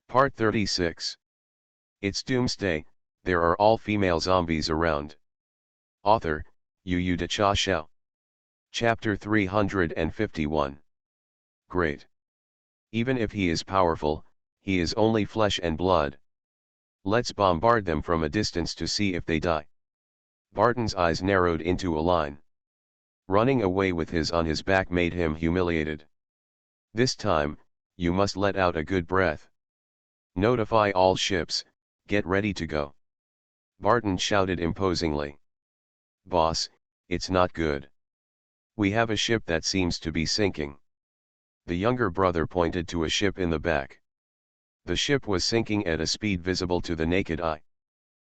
Part 36. It's Doomsday, there are all-female zombies around. Author, Yu De Cha Xiao. Chapter 351. Great. Even if he is powerful, he is only flesh and blood. Let's bombard them from a distance to see if they die. Barton's eyes narrowed into a line. Running away with his on his back made him humiliated. This time, you must let out a good breath. Notify all ships, get ready to go. Barton shouted imposingly. Boss, it's not good. We have a ship that seems to be sinking. The younger brother pointed to a ship in the back. The ship was sinking at a speed visible to the naked eye.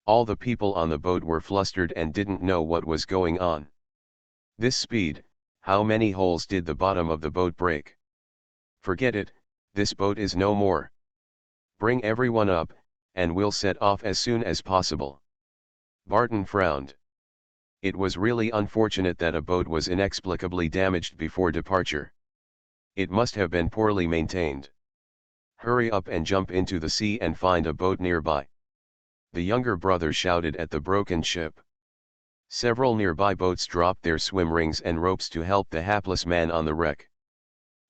All the people on the boat were flustered and didn't know what was going on. This speed, how many holes did the bottom of the boat break? Forget it, this boat is no more. Bring everyone up, and we'll set off as soon as possible. Barton frowned. It was really unfortunate that a boat was inexplicably damaged before departure. It must have been poorly maintained. Hurry up and jump into the sea and find a boat nearby. The younger brother shouted at the broken ship. Several nearby boats dropped their swim rings and ropes to help the hapless man on the wreck.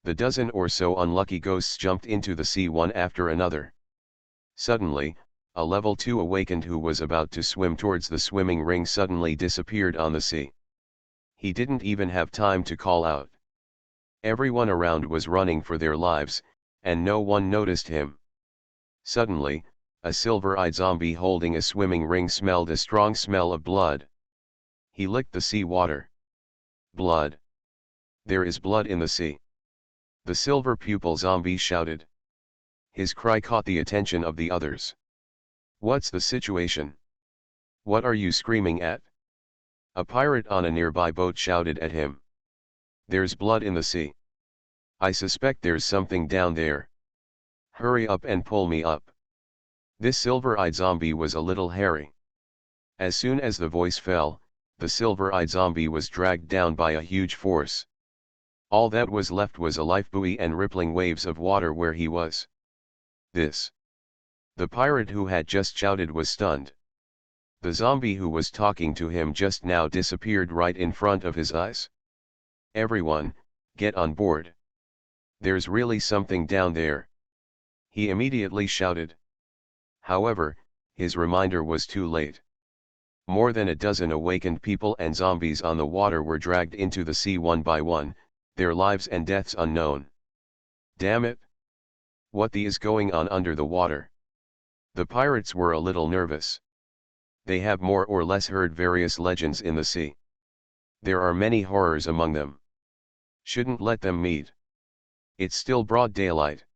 The dozen or so unlucky ghosts jumped into the sea one after another. Suddenly, a level 2 awakened who was about to swim towards the swimming ring suddenly disappeared on the sea. He didn't even have time to call out. Everyone around was running for their lives, and no one noticed him. Suddenly, a silver-eyed zombie holding a swimming ring smelled a strong smell of blood. He licked the sea water. Blood. There is blood in the sea. The silver pupil zombie shouted. His cry caught the attention of the others. What's the situation? What are you screaming at? A pirate on a nearby boat shouted at him. There's blood in the sea. I suspect there's something down there. Hurry up and pull me up. This silver-eyed zombie was a little hairy. As soon as the voice fell, the silver-eyed zombie was dragged down by a huge force. All that was left was a lifebuoy and rippling waves of water where he was. This. The pirate who had just shouted was stunned. The zombie who was talking to him just now disappeared right in front of his eyes. Everyone, get on board. There's really something down there. He immediately shouted. However, his reminder was too late. More than a dozen awakened people and zombies on the water were dragged into the sea one by one, their lives and deaths unknown. Damn it! What is going on under the water? The pirates were a little nervous. They have more or less heard various legends in the sea. There are many horrors among them. Shouldn't let them meet. It's still broad daylight.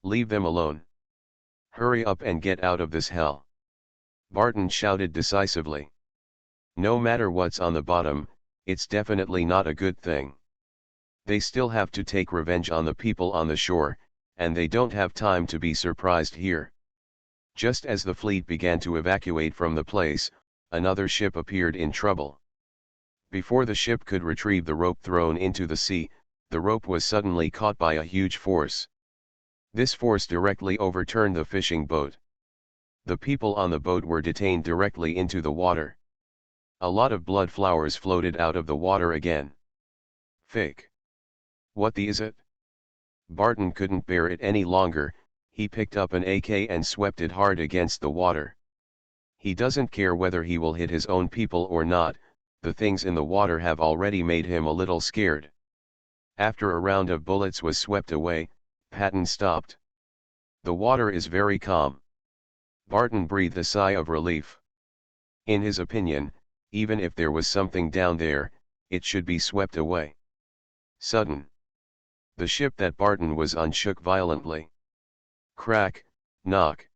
Leave them alone. Hurry up and get out of this hell. Barton shouted decisively. No matter what's on the bottom, it's definitely not a good thing. They still have to take revenge on the people on the shore, and they don't have time to be surprised here. Just as the fleet began to evacuate from the place, another ship appeared in trouble. Before the ship could retrieve the rope thrown into the sea, the rope was suddenly caught by a huge force. This force directly overturned the fishing boat. The people on the boat were detained directly into the water. A lot of blood flowers floated out of the water again. Fake. What is it? Barton couldn't bear it any longer. He picked up an AK and swept it hard against the water. He doesn't care whether he will hit his own people or not, the things in the water have already made him a little scared. After a round of bullets was swept away, Patton stopped. The water is very calm. Barton breathed a sigh of relief. In his opinion, even if there was something down there, it should be swept away. Sudden. The ship that Barton was on shook violently. Crack, knock.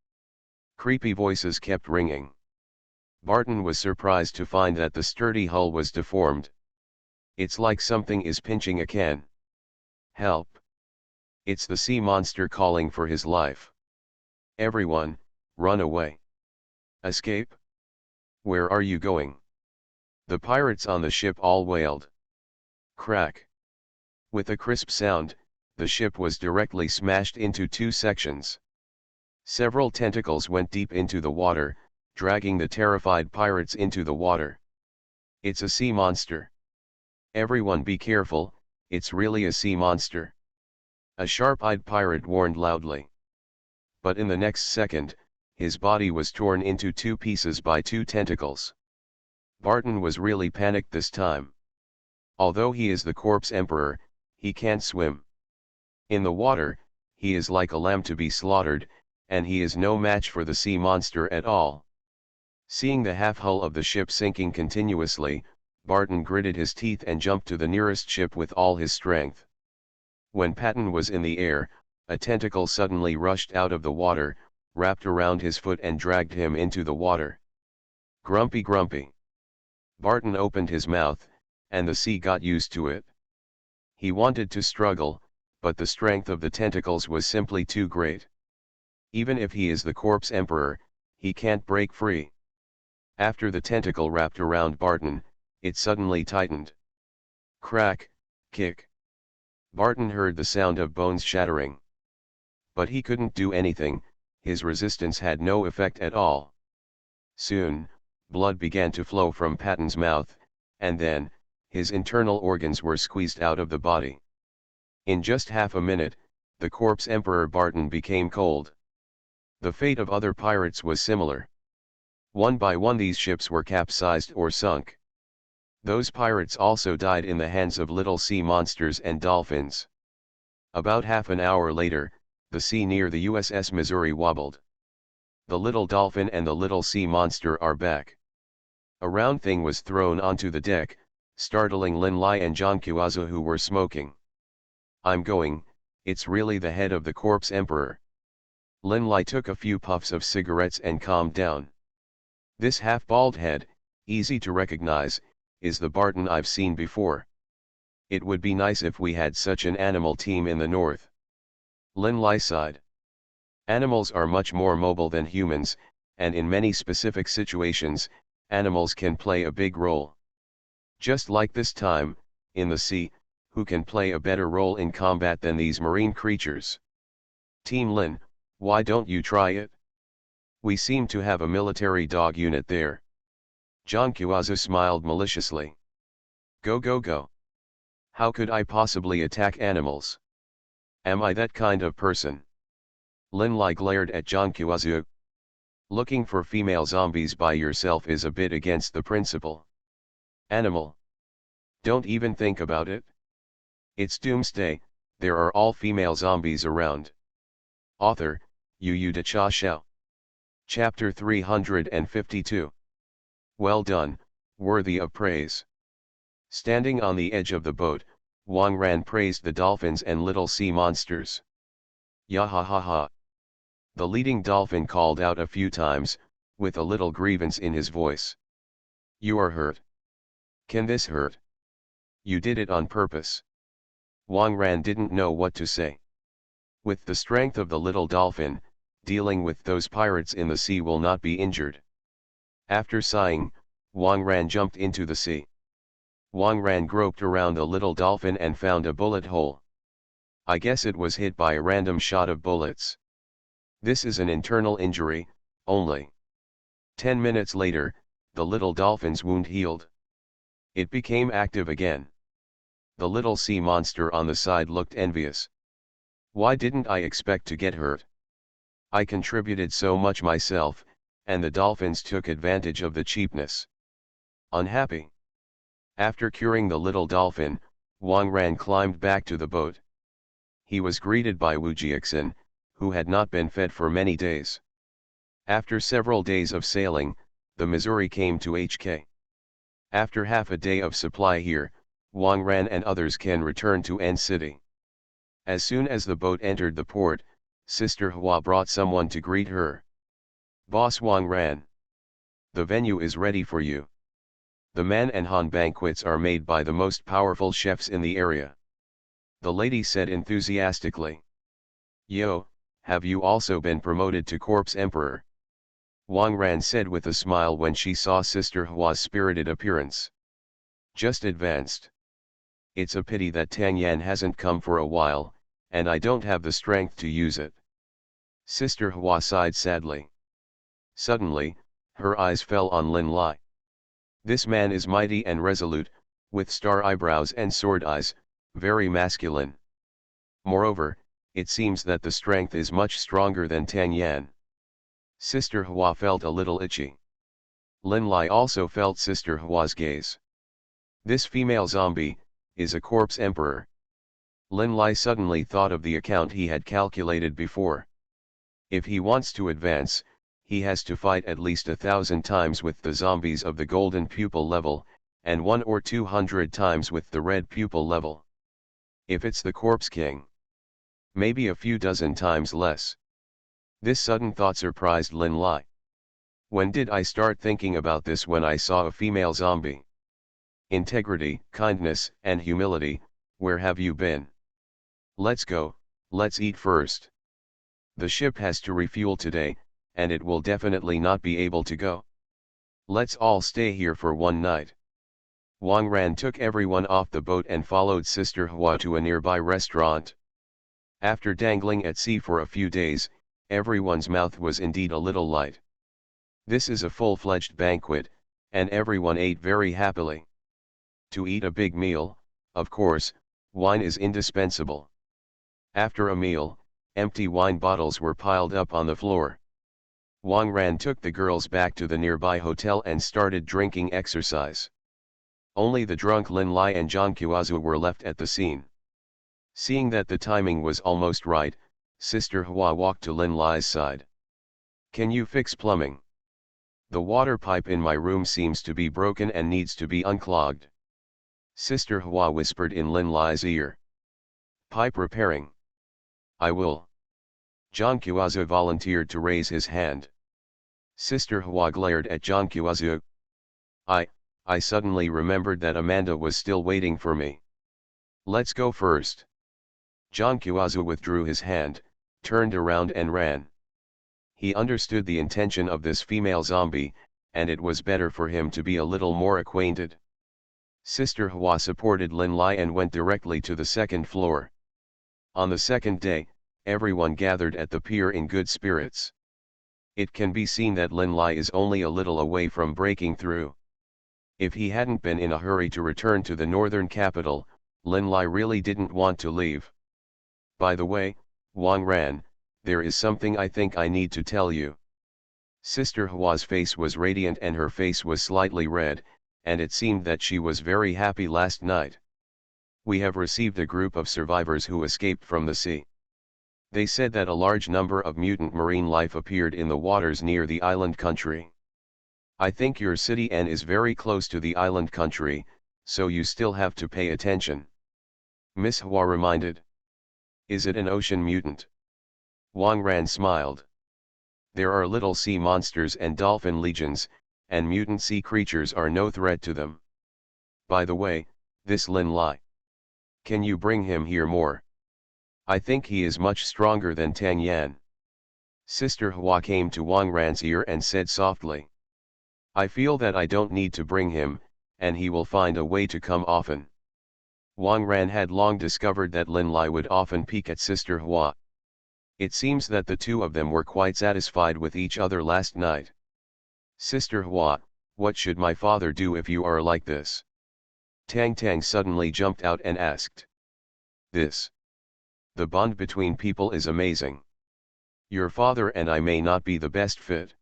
Creepy voices kept ringing. Barton was surprised to find that the sturdy hull was deformed. It's like something is pinching a can. Help. It's the sea monster calling for his life. Everyone, run away. Escape? Where are you going? The pirates on the ship all wailed. Crack. With a crisp sound, the ship was directly smashed into two sections. Several tentacles went deep into the water, dragging the terrified pirates into the water. It's a sea monster. Everyone be careful, it's really a sea monster. A sharp-eyed pirate warned loudly. But in the next second, his body was torn into two pieces by two tentacles. Barton was really panicked this time. Although he is the corpse emperor, he can't swim. In the water, he is like a lamb to be slaughtered, and he is no match for the sea monster at all. Seeing the half-hull of the ship sinking continuously, Barton gritted his teeth and jumped to the nearest ship with all his strength. When Patton was in the air, a tentacle suddenly rushed out of the water, wrapped around his foot and dragged him into the water. Grumpy grumpy. Barton opened his mouth, and the sea got used to it. He wanted to struggle, but the strength of the tentacles was simply too great. Even if he is the corpse emperor, he can't break free. After the tentacle wrapped around Barton, it suddenly tightened. Crack, kick. Barton heard the sound of bones shattering. But he couldn't do anything, his resistance had no effect at all. Soon, blood began to flow from Patton's mouth, and then, his internal organs were squeezed out of the body. In just half a minute, the corpse emperor Barton became cold. The fate of other pirates was similar. One by one these ships were capsized or sunk. Those pirates also died in the hands of little sea monsters and dolphins. About half an hour later, the sea near the USS Missouri wobbled. The little dolphin and the little sea monster are back. A round thing was thrown onto the deck, startling Lin Lai and John Kiwaza, who were smoking. I'm going, it's really the head of the corpse emperor. Lin Lai took a few puffs of cigarettes and calmed down. This half-bald head, easy to recognize, is the Barton I've seen before. It would be nice if we had such an animal team in the north. Lin Lai sighed. Animals are much more mobile than humans, and in many specific situations, animals can play a big role. Just like this time, in the sea, who can play a better role in combat than these marine creatures? Team Lin, why don't you try it? We seem to have a military dog unit there. John Kiwaza smiled maliciously. Go go go. How could I possibly attack animals? Am I that kind of person? Lin Lai glared at John Kiwaza. Looking for female zombies by yourself is a bit against the principle. Animal. Don't even think about it. It's Doomsday, there are all female zombies around. Author, Yu De Cha Xiao. Chapter 352. Well done, worthy of praise. Standing on the edge of the boat, Wang Ran praised the dolphins and little sea monsters. Ya ha ha ha. The leading dolphin called out a few times, with a little grievance in his voice. You are hurt. Can this hurt? You did it on purpose. Wang Ran didn't know what to say. With the strength of the little dolphin, dealing with those pirates in the sea will not be injured. After sighing, Wang Ran jumped into the sea. Wang Ran groped around the little dolphin and found a bullet hole. I guess it was hit by a random shot of bullets. This is an internal injury, only. 10 minutes later, the little dolphin's wound healed. It became active again. The little sea monster on the side looked envious. Why didn't I expect to get hurt? I contributed so much myself, and the dolphins took advantage of the cheapness. Unhappy. After curing the little dolphin, Wang Ran climbed back to the boat. He was greeted by Wu Jiaxin, who had not been fed for many days. After several days of sailing, the Missouri came to HK. After half a day of supply here, Wang Ran and others can return to N City. As soon as the boat entered the port, Sister Hua brought someone to greet her. Boss Wang Ran. The venue is ready for you. The Man and Han banquets are made by the most powerful chefs in the area. The lady said enthusiastically. Yo, have you also been promoted to Corpse Emperor? Wang Ran said with a smile when she saw Sister Hua's spirited appearance. Just advanced. It's a pity that Tang Yan hasn't come for a while, and I don't have the strength to use it. Sister Hua sighed sadly. Suddenly, her eyes fell on Lin Lai. This man is mighty and resolute, with star eyebrows and sword eyes, very masculine. Moreover, it seems that the strength is much stronger than Tang Yan. Sister Hua felt a little itchy. Lin Lai also felt Sister Hua's gaze. This female zombie is a corpse emperor. Lin Lai suddenly thought of the account he had calculated before. If he wants to advance, he has to fight at least 1,000 times with the zombies of the golden pupil level, and 100 or 200 times with the red pupil level. If it's the corpse king, maybe a few dozen times less. This sudden thought surprised Lin Lai. When did I start thinking about this? When I saw a female zombie? Integrity, kindness, and humility, where have you been? Let's go, let's eat first. The ship has to refuel today, and it will definitely not be able to go. Let's all stay here for one night. Wang Ran took everyone off the boat and followed Sister Hua to a nearby restaurant. After dangling at sea for a few days, everyone's mouth was indeed a little light. This is a full-fledged banquet, and everyone ate very happily. To eat a big meal, of course, wine is indispensable. After a meal, empty wine bottles were piled up on the floor. Wang Ran took the girls back to the nearby hotel and started drinking exercise. Only the drunk Lin Lai and Zhang Qiaozu were left at the scene. Seeing that the timing was almost right, Sister Hua walked to Lin Lai's side. Can you fix plumbing? The water pipe in my room seems to be broken and needs to be unclogged. Sister Hua whispered in Lin Lai's ear. Pipe repairing. I will. Zhang Qiaozu volunteered to raise his hand. Sister Hua glared at Zhang Qiaozu. I suddenly remembered that Amanda was still waiting for me. Let's go first. Zhang Qiaozu withdrew his hand, turned around and ran. He understood the intention of this female zombie, and it was better for him to be a little more acquainted. Sister Hua supported Lin Lai and went directly to the second floor. On the second day, everyone gathered at the pier in good spirits. It can be seen that Lin Lai is only a little away from breaking through. If he hadn't been in a hurry to return to the northern capital, Lin Lai really didn't want to leave. By the way, Wang Ran, there is something I think I need to tell you. Sister Hua's face was radiant and her face was slightly red, and it seemed that she was very happy last night. We have received a group of survivors who escaped from the sea. They said that a large number of mutant marine life appeared in the waters near the island country. I think your city N is very close to the island country, so you still have to pay attention. Miss Hua reminded. Is it an ocean mutant? Wang Ran smiled. There are little sea monsters and dolphin legions, and mutant sea creatures are no threat to them. By the way, this Lin Lai. Can you bring him here more? I think he is much stronger than Tang Yan. Sister Hua came to Wang Ran's ear and said softly. I feel that I don't need to bring him, and he will find a way to come often. Wang Ran had long discovered that Lin Lai would often peek at Sister Hua. It seems that the two of them were quite satisfied with each other last night. Sister Hua, what should my father do if you are like this? Tang Tang suddenly jumped out and asked. This. The bond between people is amazing. Your father and I may not be the best fit.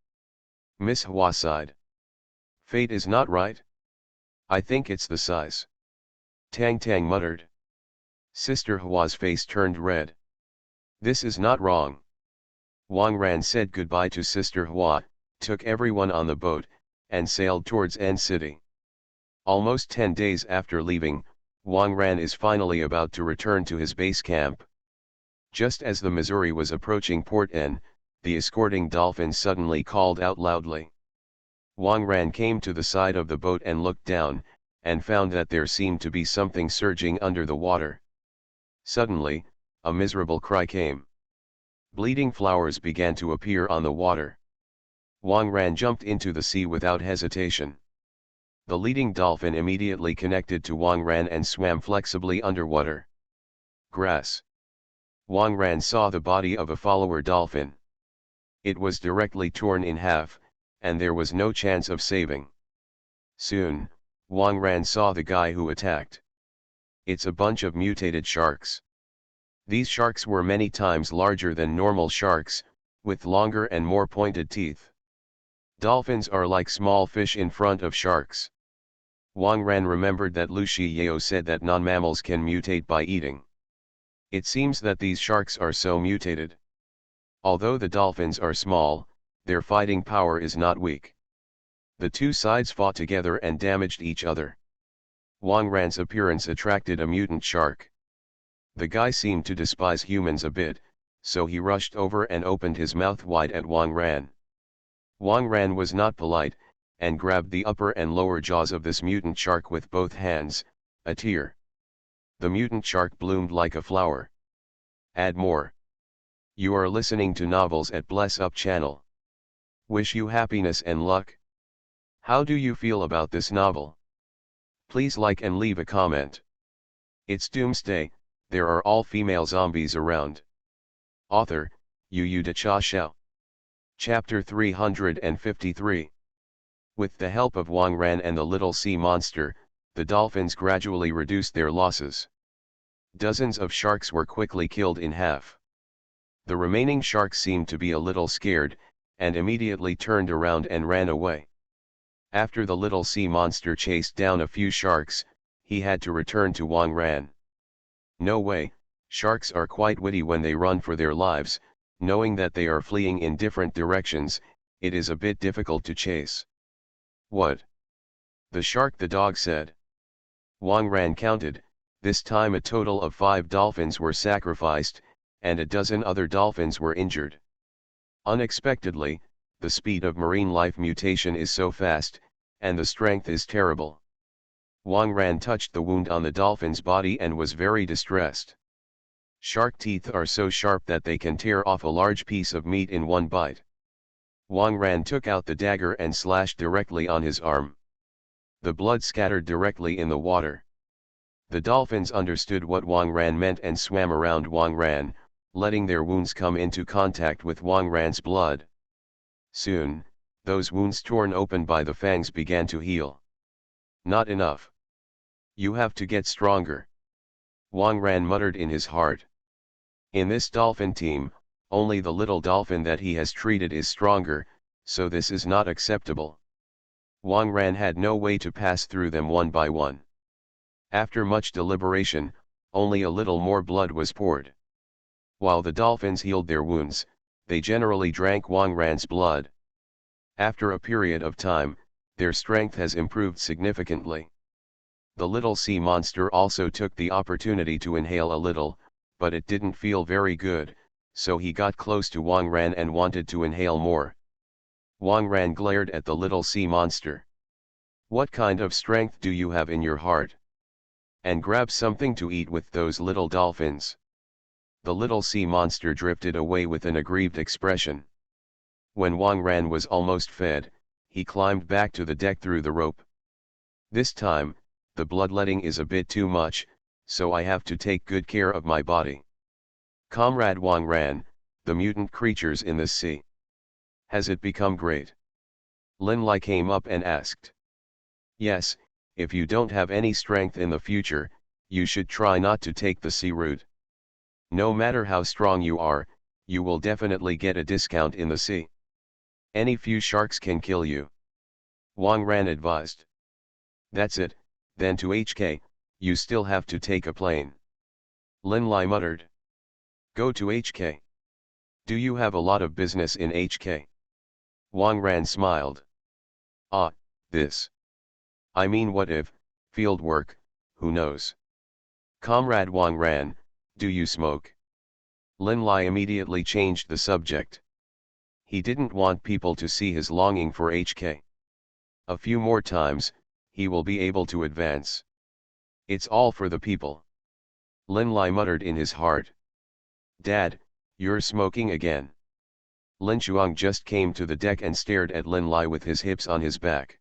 Miss Hua sighed. Fate is not right. I think it's the size. Tang Tang muttered. Sister Hua's face turned red. This is not wrong. Wang Ran said goodbye to Sister Hua, took everyone on the boat, and sailed towards N City. Almost 10 days after leaving, Wang Ran is finally about to return to his base camp. Just as the Missouri was approaching Port N, the escorting dolphin suddenly called out loudly. Wang Ran came to the side of the boat and looked down, and found that there seemed to be something surging under the water. Suddenly, a miserable cry came. Bleeding flowers began to appear on the water. Wang Ran jumped into the sea without hesitation. The leading dolphin immediately connected to Wang Ran and swam flexibly underwater. Grass. Wang Ran saw the body of a follower dolphin. It was directly torn in half, and there was no chance of saving. Soon, Wang Ran saw the guy who attacked. It's a bunch of mutated sharks. These sharks were many times larger than normal sharks, with longer and more pointed teeth. Dolphins are like small fish in front of sharks. Wang Ran remembered that Lu Shiyao said that non-mammals can mutate by eating. It seems that these sharks are so mutated. Although the dolphins are small, their fighting power is not weak. The two sides fought together and damaged each other. Wang Ran's appearance attracted a mutant shark. The guy seemed to despise humans a bit, so he rushed over and opened his mouth wide at Wang Ran. Wang Ran was not polite, and grabbed the upper and lower jaws of this mutant shark with both hands. A tear. The mutant shark bloomed like a flower. Add more. You are listening to novels at Bless Up channel. Wish you happiness and luck. How do you feel about this novel? Please like and leave a comment. It's Doomsday, there are all female zombies around. Author, Yu De Cha Xiao. Chapter 353. With the help of Wang Ran and the little sea monster, the dolphins gradually reduced their losses. Dozens of sharks were quickly killed in half. The remaining sharks seemed to be a little scared, and immediately turned around and ran away. After the little sea monster chased down a few sharks, he had to return to Wang Ran. No way, sharks are quite witty when they run for their lives, knowing that they are fleeing in different directions, it is a bit difficult to chase. What? The shark, the dog said. Wang Ran counted, this time a total of 5 dolphins were sacrificed, and a dozen other dolphins were injured. Unexpectedly, the speed of marine life mutation is so fast, and the strength is terrible. Wang Ran touched the wound on the dolphin's body and was very distressed. Shark teeth are so sharp that they can tear off a large piece of meat in one bite. Wang Ran took out the dagger and slashed directly on his arm. The blood scattered directly in the water. The dolphins understood what Wang Ran meant and swam around Wang Ran, letting their wounds come into contact with Wang Ran's blood. Soon, those wounds torn open by the fangs began to heal. Not enough. You have to get stronger. Wang Ran muttered in his heart. In this dolphin team, only the little dolphin that he has treated is stronger, so this is not acceptable. Wang Ran had no way to pass through them one by one. After much deliberation, only a little more blood was poured. While the dolphins healed their wounds, they generally drank Wang Ran's blood. After a period of time, their strength has improved significantly. The little sea monster also took the opportunity to inhale a little, but it didn't feel very good, so he got close to Wang Ran and wanted to inhale more. Wang Ran glared at the little sea monster. What kind of strength do you have in your heart? And grab something to eat with those little dolphins. The little sea monster drifted away with an aggrieved expression. When Wang Ran was almost fed, he climbed back to the deck through the rope. This time, the bloodletting is a bit too much, so I have to take good care of my body. Comrade Wang Ran, the mutant creatures in the sea. Has it become great? Lin Lai came up and asked. Yes, if you don't have any strength in the future, you should try not to take the sea route. No matter how strong you are, you will definitely get a discount in the sea. Any few sharks can kill you. Wang Ran advised. That's it, then to HK, you still have to take a plane. Lin Lai muttered. Go to HK. Do you have a lot of business in HK? Wang Ran smiled. Ah, this. I mean, what if, field work, who knows? Comrade Wang Ran, do you smoke? Lin Lai immediately changed the subject. He didn't want people to see his longing for HK. A few more times, he will be able to advance. It's all for the people. Lin Lai muttered in his heart. Dad, you're smoking again. Lin Chuang just came to the deck and stared at Lin Lai with his hips on his back.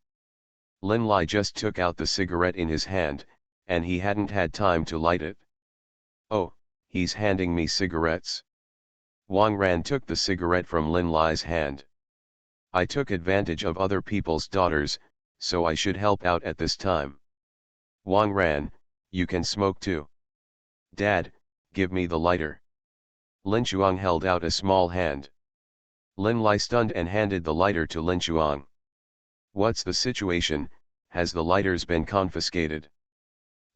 Lin Lai just took out the cigarette in his hand, and he hadn't had time to light it. Oh, he's handing me cigarettes. Wang Ran took the cigarette from Lin Lai's hand. I took advantage of other people's daughters, so I should help out at this time. Wang Ran, you can smoke too. Dad, give me the lighter. Lin Chuang held out a small hand. Lin Lai stunned and handed the lighter to Lin Chuang. What's the situation? Has the lighters been confiscated?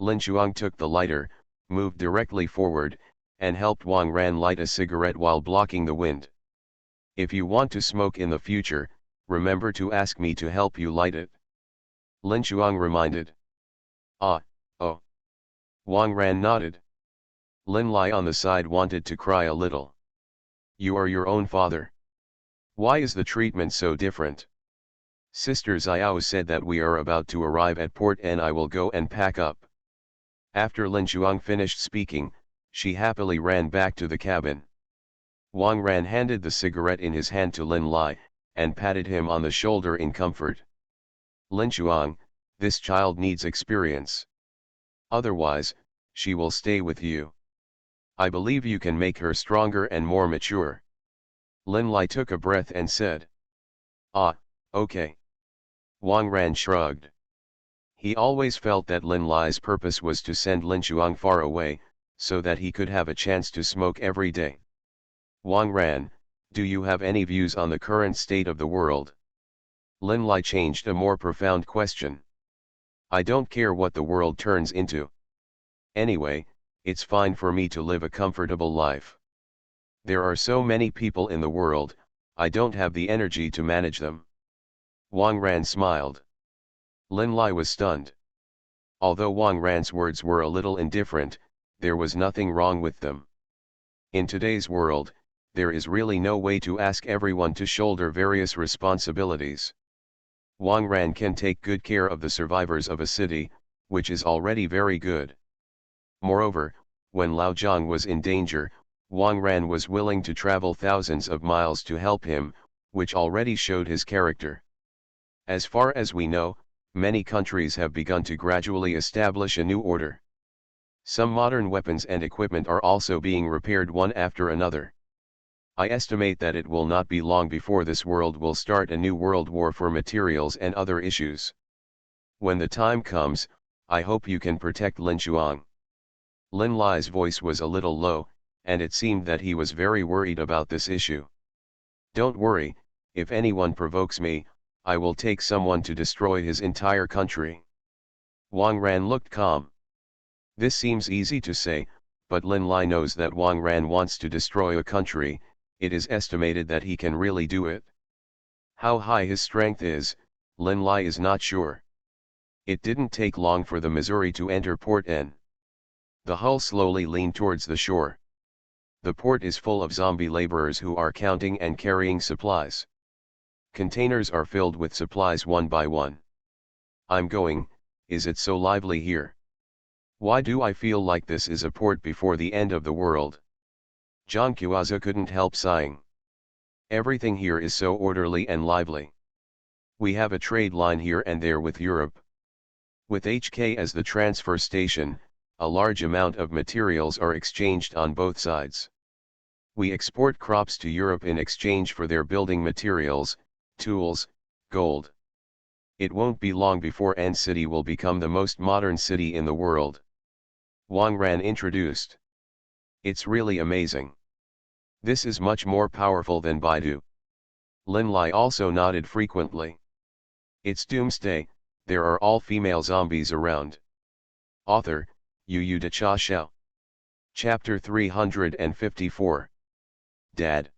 Lin Chuang took the lighter, moved directly forward, and helped Wang Ran light a cigarette while blocking the wind. If you want to smoke in the future, remember to ask me to help you light it. Lin Chuang reminded. Ah, oh. Wang Ran nodded. Lin Lai on the side wanted to cry a little. You are your own father. Why is the treatment so different? Sister Xiao said that we are about to arrive at port and I will go and pack up. After Lin Chuang finished speaking, she happily ran back to the cabin. Wang Ran handed the cigarette in his hand to Lin Lai, and patted him on the shoulder in comfort. Lin Chuang, this child needs experience. Otherwise, she will stay with you. I believe you can make her stronger and more mature. Lin Lai took a breath and said. Ah, okay. Wang Ran shrugged. He always felt that Lin Lai's purpose was to send Lin Chuang far away, so that he could have a chance to smoke every day. Wang Ran, do you have any views on the current state of the world? Lin Lai changed a more profound question. I don't care what the world turns into. Anyway, it's fine for me to live a comfortable life. There are so many people in the world, I don't have the energy to manage them. Wang Ran smiled. Lin Lai was stunned. Although Wang Ran's words were a little indifferent, there was nothing wrong with them. In today's world, there is really no way to ask everyone to shoulder various responsibilities. Wang Ran can take good care of the survivors of a city, which is already very good. Moreover, when Lao Zhang was in danger, Wang Ran was willing to travel thousands of miles to help him, which already showed his character. As far as we know, many countries have begun to gradually establish a new order. Some modern weapons and equipment are also being repaired one after another. I estimate that it will not be long before this world will start a new world war for materials and other issues. When the time comes, I hope you can protect Lin Chuang. Lin Lai's voice was a little low, and it seemed that he was very worried about this issue. Don't worry, if anyone provokes me, I will take someone to destroy his entire country. Wang Ran looked calm. This seems easy to say, but Lin Lai knows that Wang Ran wants to destroy a country. It is estimated that he can really do it. How high his strength is, Lin Lai is not sure. It didn't take long for the Missouri to enter Port N. The hull slowly leaned towards the shore. The port is full of zombie laborers who are counting and carrying supplies. Containers are filled with supplies one by one. I'm going, is it so lively here? Why do I feel like this is a port before the end of the world? Zhang Qiaozi couldn't help sighing. Everything here is so orderly and lively. We have a trade line here and there with Europe. With HK as the transfer station, a large amount of materials are exchanged on both sides. We export crops to Europe in exchange for their building materials, tools, gold. It won't be long before N City will become the most modern city in the world. Wang Ran introduced. It's really amazing. This is much more powerful than Baidu. Lin Lai also nodded frequently. It's Doomsday, there are all female zombies around. Author, Yu De Cha Xiao. Chapter 354. Dad.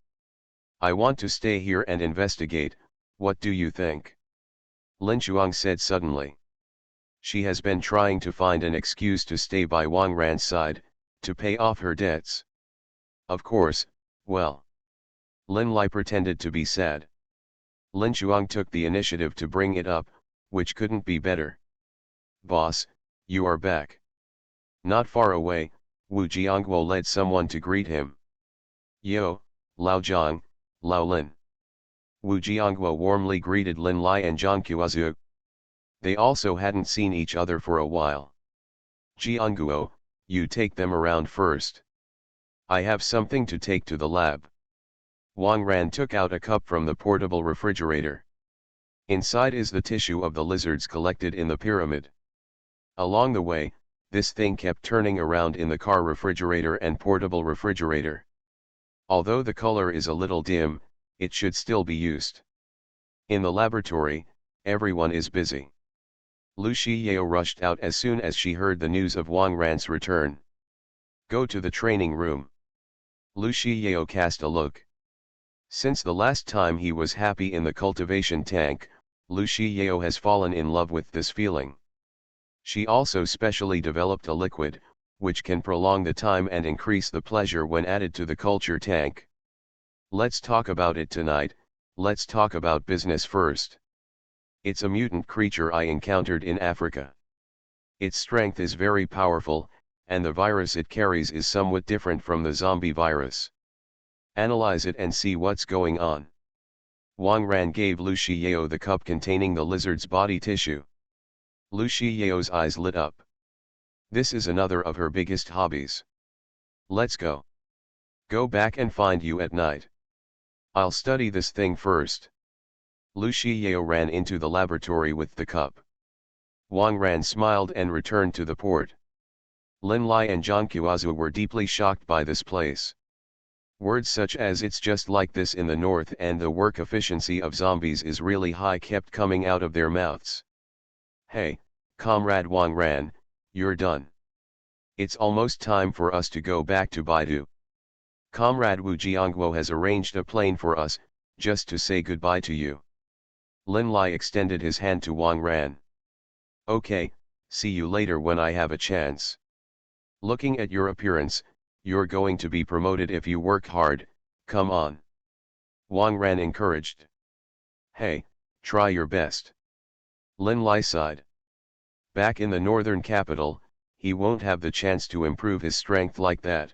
I want to stay here and investigate, what do you think? Lin Chuang said suddenly. She has been trying to find an excuse to stay by Wang Ran's side, to pay off her debts. Of course, well. Lin Lai pretended to be sad. Lin Chuang took the initiative to bring it up, which couldn't be better. Boss, you are back. Not far away, Wu Jiangguo led someone to greet him. Yo, Lao Zhang, Lao Lin. Wu Jiangguo warmly greeted Lin Lai and Zhang Qiaozi. They also hadn't seen each other for a while. Jiangguo, you take them around first. I have something to take to the lab. Wang Ran took out a cup from the portable refrigerator. Inside is the tissue of the lizards collected in the pyramid. Along the way, this thing kept turning around in the car refrigerator and portable refrigerator. Although the color is a little dim, it should still be used. In the laboratory, everyone is busy. Lu Shiyao rushed out as soon as she heard the news of Wang Ran's return. Go to the training room. Lu Shiyao cast a look. Since the last time he was happy in the cultivation tank, Lu Shiyao has fallen in love with this feeling. She also specially developed a liquid, which can prolong the time and increase the pleasure when added to the culture tank. Let's talk about it tonight. Let's talk about business first. It's a mutant creature I encountered in Africa. Its strength is very powerful, and the virus it carries is somewhat different from the zombie virus. Analyze it and see what's going on. Wang Ran gave Lu Shiyao the cup containing the lizard's body tissue. Lu Shiyao's eyes lit up. This is another of her biggest hobbies. Let's go. Go back and find you at night. I'll study this thing first. Lu Shiyao ran into the laboratory with the cup. Wang Ran smiled and returned to the port. Lin Lai and Zhang Qiaozu were deeply shocked by this place. Words such as "it's just like this in the north" and "the work efficiency of zombies is really high" kept coming out of their mouths. Hey, Comrade Wang Ran, you're done. It's almost time for us to go back to Baidu. Comrade Wu Jiangguo has arranged a plane for us, just to say goodbye to you. Lin Lai extended his hand to Wang Ran. Okay, see you later when I have a chance. Looking at your appearance, you're going to be promoted if you work hard, come on. Wang Ran encouraged. Hey, try your best. Lin Lai sighed. Back in the northern capital, he won't have the chance to improve his strength like that.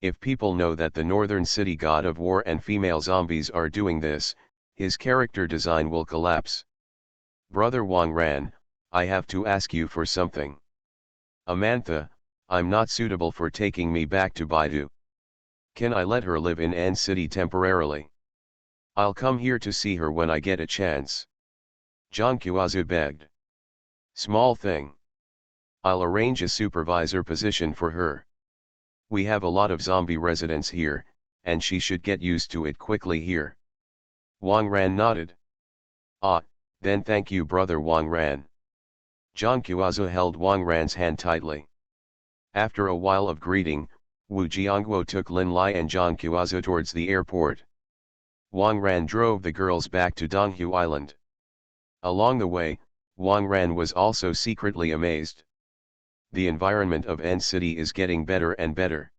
If people know that the northern city god of war and female zombies are doing this, his character design will collapse. Brother Wang Ran, I have to ask you for something. Amantha, I'm not suitable for taking me back to Baidu. Can I let her live in An City temporarily? I'll come here to see her when I get a chance. Zhang Qiaozu begged. Small thing. I'll arrange a supervisor position for her. We have a lot of zombie residents here, and she should get used to it quickly here. Wang Ran nodded. Ah, then thank you brother Wang Ran. Zhang Qiaozu held Wang Ran's hand tightly. After a while of greeting, Wu Jiangguo took Lin Lai and Zhang Qiaozu towards the airport. Wang Ran drove the girls back to Donghu Island. Along the way, Wang Ran was also secretly amazed. The environment of N City is getting better and better.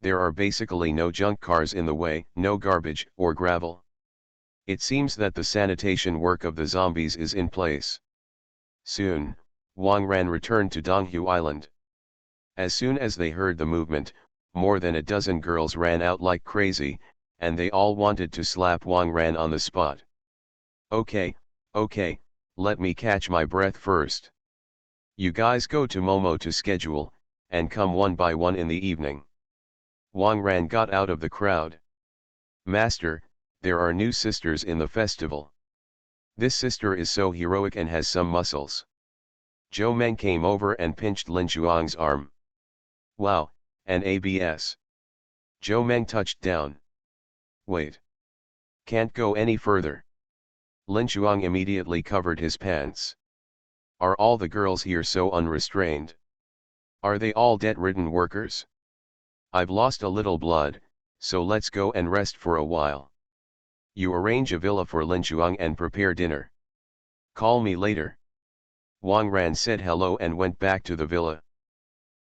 There are basically no junk cars in the way, no garbage or gravel. It seems that the sanitation work of the zombies is in place. Soon, Wang Ran returned to Donghu Island. As soon as they heard the movement, more than a dozen girls ran out like crazy, and they all wanted to slap Wang Ran on the spot. Okay, let me catch my breath first. You guys go to Momo to schedule, and come one by one in the evening. Wang Ran got out of the crowd. Master, there are new sisters in the festival. This sister is so heroic and has some muscles. Zhou Meng came over and pinched Lin Chuang's arm. Wow, an ABS. Zhou Meng touched down. Wait. Can't go any further. Lin Chuang immediately covered his pants. Are all the girls here so unrestrained? Are they all debt-ridden workers? I've lost a little blood, so let's go and rest for a while. You arrange a villa for Lin Chuang and prepare dinner. Call me later. Wang Ran said hello and went back to the villa.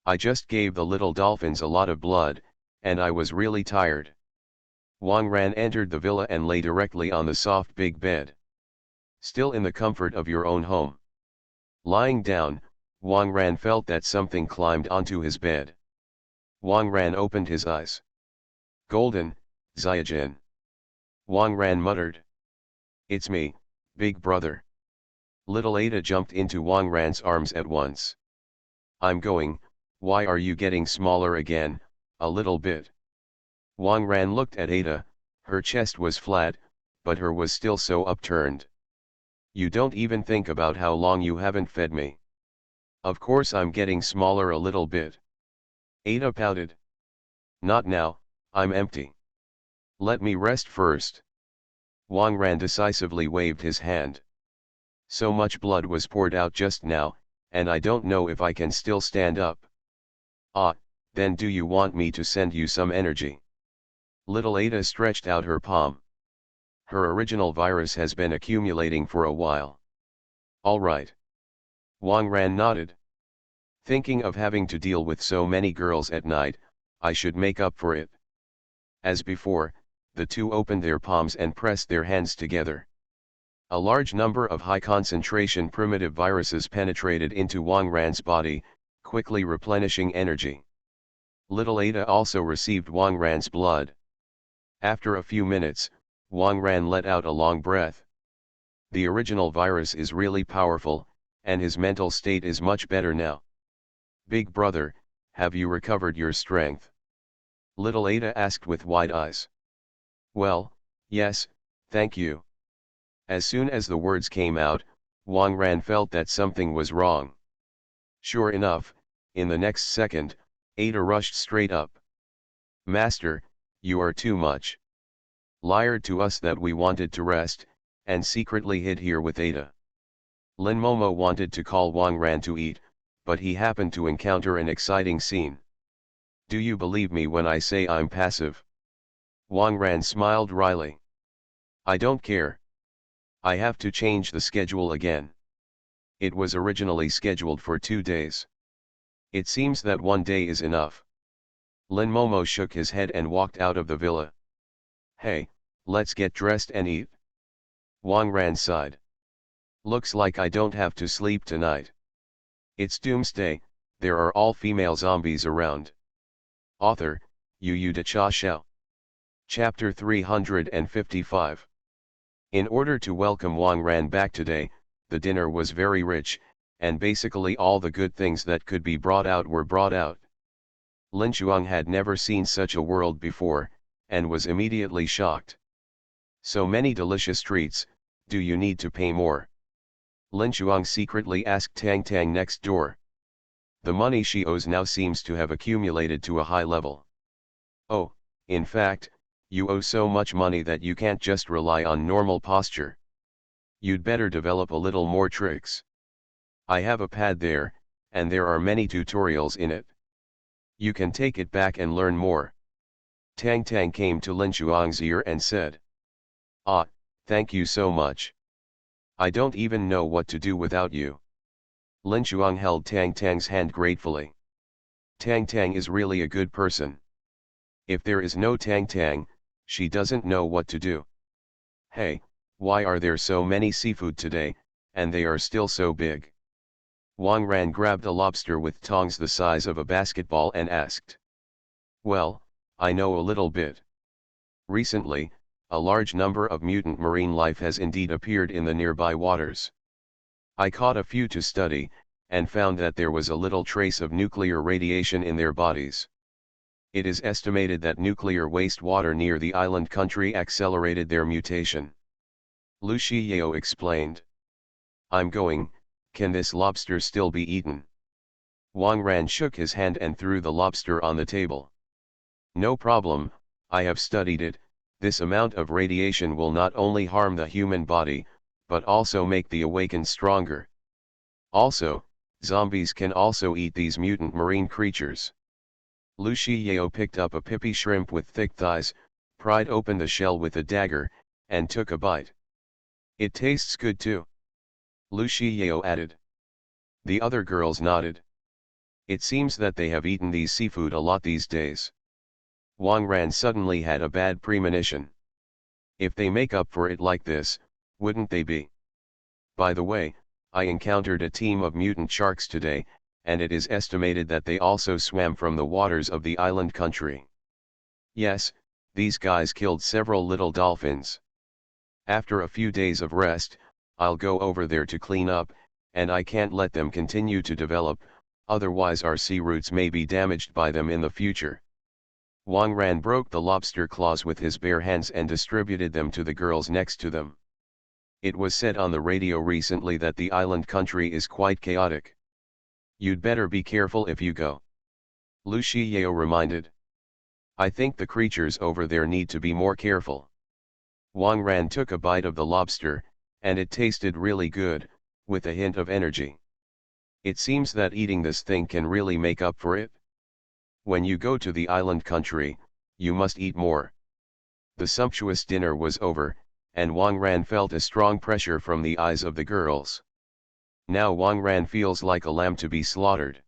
I just gave the little dolphins a lot of blood, and I was really tired. Wang Ran entered the villa and lay directly on the soft big bed. Still in the comfort of your own home. Lying down, Wang Ran felt that something climbed onto his bed. Wang Ran opened his eyes. Golden, Xiaojin. Wang Ran muttered. It's me, big brother. Little Ada jumped into Wang Ran's arms at once. I'm going, why are you getting smaller again, a little bit? Wang Ran looked at Ada, Her chest was flat, but her was still so upturned. You don't even think about how long you haven't fed me. Of course I'm getting smaller a little bit. Ada pouted. Not now, I'm empty. Let me rest first. Wang Ran decisively waved his hand. So much blood was poured out just now, and I don't know if I can still stand up. Ah, then do you want me to send you some energy? Little Ada stretched out her palm. Her original virus has been accumulating for a while. All right. Wang Ran nodded. Thinking of having to deal with so many girls at night, I should make up for it. As before, the two opened their palms and pressed their hands together. A large number of high-concentration primitive viruses penetrated into Wang Ran's body, quickly replenishing energy. Little Ada also received Wang Ran's blood. After a few minutes, Wang Ran let out a long breath. The original virus is really powerful, and his mental state is much better now. Big brother, have you recovered your strength? Little Ada asked with wide eyes. Well, yes, thank you. As soon as the words came out, Wang Ran felt that something was wrong. Sure enough, in the next second, Ada rushed straight up. Master, you are too much. Lied to us that we wanted to rest, and secretly hid here with Ada. Lin Momo wanted to call Wang Ran to eat, but he happened to encounter an exciting scene. Do you believe me when I say I'm passive? Wang Ran smiled wryly. I don't care. I have to change the schedule again. It was originally scheduled for 2 days. It seems that 1 day is enough. Lin Momo shook his head and walked out of the villa. Hey, let's get dressed and eat. Wang Ran sighed. Looks like I don't have to sleep tonight. It's Doomsday, there are all female zombies around. Author, Yu De Cha Xiao. Chapter 355. In order to welcome Wang Ran back today, the dinner was very rich, and basically all the good things that could be brought out were brought out. Lin Chuang had never seen such a world before, and was immediately shocked. So many delicious treats, do you need to pay more? Lin Chuang secretly asked Tang Tang next door. The money she owes now seems to have accumulated to a high level. Oh, in fact, you owe so much money that you can't just rely on normal posture. You'd better develop a little more tricks. I have a pad there, and there are many tutorials in it. You can take it back and learn more. Tang Tang came to Lin Chuang's ear and said. Ah, thank you so much. I don't even know what to do without you. Lin Chuang held Tang Tang's hand gratefully. Tang Tang is really a good person. If there is no Tang Tang, she doesn't know what to do. Hey, why are there so many seafood today, and they are still so big? Wang Ran grabbed a lobster with tongs the size of a basketball and asked. Well, I know a little bit. Recently, a large number of mutant marine life has indeed appeared in the nearby waters. I caught a few to study, and found that there was a little trace of nuclear radiation in their bodies. It is estimated that nuclear wastewater near the island country accelerated their mutation. Lu Shiyao explained. I'm going, can this lobster still be eaten? Wang Ran shook his hand and threw the lobster on the table. No problem, I have studied it, this amount of radiation will not only harm the human body, but also make the awakened stronger. Also, zombies can also eat these mutant marine creatures. Lu Shiyao picked up a pippy shrimp with thick thighs, pried open the shell with a dagger, and took a bite. It tastes good too. Lu Shiyao added. The other girls nodded. It seems that they have eaten these seafood a lot these days. Wang Ran suddenly had a bad premonition. If they make up for it like this, wouldn't they be? By the way, I encountered a team of mutant sharks today, and it is estimated that they also swam from the waters of the island country. Yes, these guys killed several little dolphins. After a few days of rest, I'll go over there to clean up, and I can't let them continue to develop, otherwise our sea routes may be damaged by them in the future. Wang Ran broke the lobster claws with his bare hands and distributed them to the girls next to them. It was said on the radio recently that the island country is quite chaotic. You'd better be careful if you go. Lu Shiyao reminded. I think the creatures over there need to be more careful. Wang Ran took a bite of the lobster, and it tasted really good, with a hint of energy. It seems that eating this thing can really make up for it. When you go to the island country, you must eat more. The sumptuous dinner was over, and Wang Ran felt a strong pressure from the eyes of the girls. Now Wang Ran feels like a lamb to be slaughtered.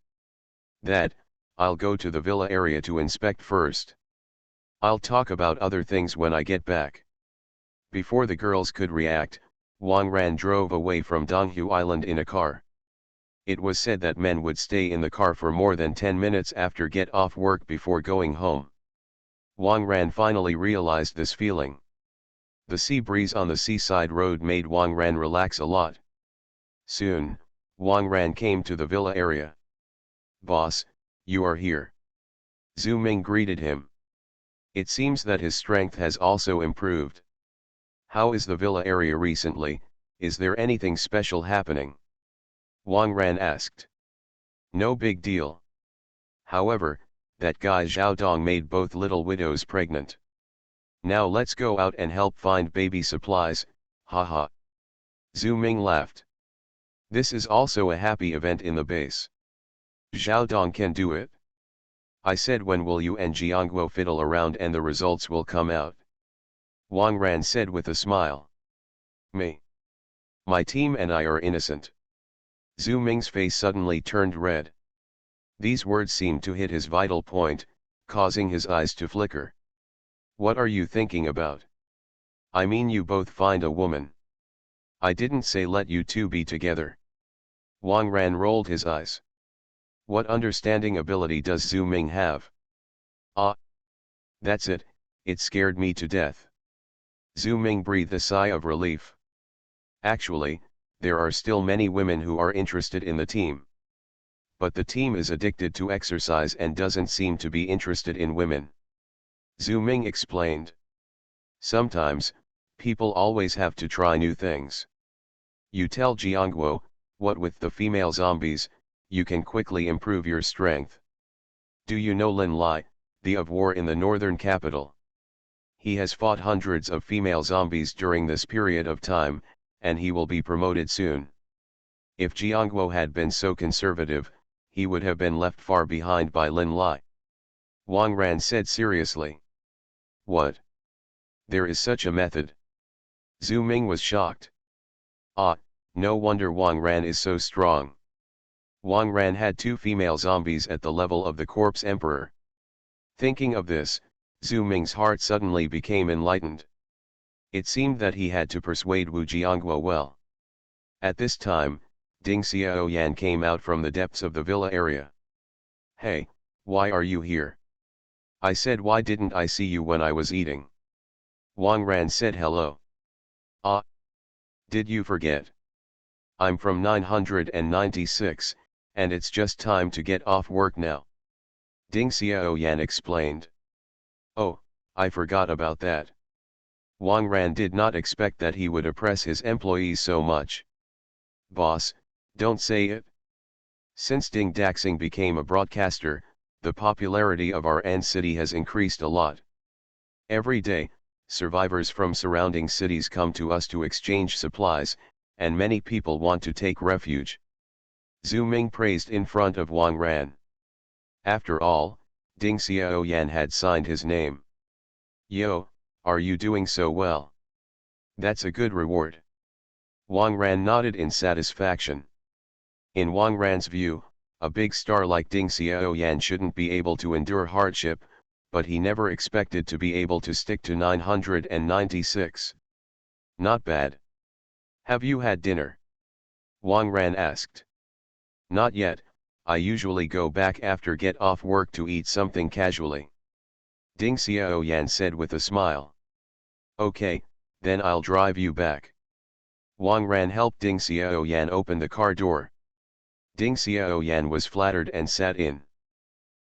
I'll go to the villa area to inspect first. I'll talk about other things when I get back. Before the girls could react, Wang Ran drove away from Donghu Island in a car. It was said that men would stay in the car for more than 10 minutes after get off work before going home. Wang Ran finally realized this feeling. The sea breeze on the seaside road made Wang Ran relax a lot. Soon, Wang Ran came to the villa area. Boss, you are here. Zhu Ming greeted him. It seems that his strength has also improved. How is the villa area recently? Is there anything special happening? Wang Ran asked. No big deal. However, that guy Zhao Dong made both little widows pregnant. Now let's go out and help find baby supplies, haha. Zhu Ming laughed. This is also a happy event in the base. Zhao Dong can do it. I said, when will you and Jiangguo fiddle around and the results will come out? Wang Ran said with a smile. Me. My team and I are innocent. Zhu Ming's face suddenly turned red. These words seemed to hit his vital point, causing his eyes to flicker. What are you thinking about? I mean, you both find a woman. I didn't say let you two be together. Wang Ran rolled his eyes. What understanding ability does Zhu Ming have? Ah! That's it, it scared me to death. Zhu Ming breathed a sigh of relief. Actually, there are still many women who are interested in the team. But the team is addicted to exercise and doesn't seem to be interested in women. Zhu Ming explained. Sometimes, people always have to try new things. You tell Jiangguo, what with the female zombies, you can quickly improve your strength. Do you know Lin Lai, the of war in the northern capital? He has fought hundreds of female zombies during this period of time, and he will be promoted soon. If Jiangguo had been so conservative, he would have been left far behind by Lin Lai. Wang Ran said seriously. What? There is such a method? Zhu Ming was shocked. Ah, no wonder Wang Ran is so strong. Wang Ran had 2 female zombies at the level of the corpse emperor. Thinking of this, Zhu Ming's heart suddenly became enlightened. It seemed that he had to persuade Wu Jiangguo well. At this time, Ding Xiaoyan came out from the depths of the villa area. Hey, why are you here? I said, why didn't I see you when I was eating? Wang Ran said hello. Ah! Did you forget? I'm from 996, and it's just time to get off work now. Ding Xiaoyan explained. Oh, I forgot about that. Wang Ran did not expect that he would oppress his employees so much. Boss, don't say it. Since Ding Daxing became a broadcaster, the popularity of our An city has increased a lot. Every day, survivors from surrounding cities come to us to exchange supplies, and many people want to take refuge. Zhu Ming praised in front of Wang Ran. After all, Ding Xiaoyan had signed his name. Yo, are you doing so well? That's a good reward. Wang Ran nodded in satisfaction. In Wang Ran's view, a big star like Ding Xiaoyan shouldn't be able to endure hardship, but he never expected to be able to stick to 996. Not bad. Have you had dinner? Wang Ran asked. Not yet, I usually go back after get off work to eat something casually. Ding Xiaoyan said with a smile. Okay, then I'll drive you back. Wang Ran helped Ding Xiaoyan open the car door. Ding Xiaoyan was flattered and sat in.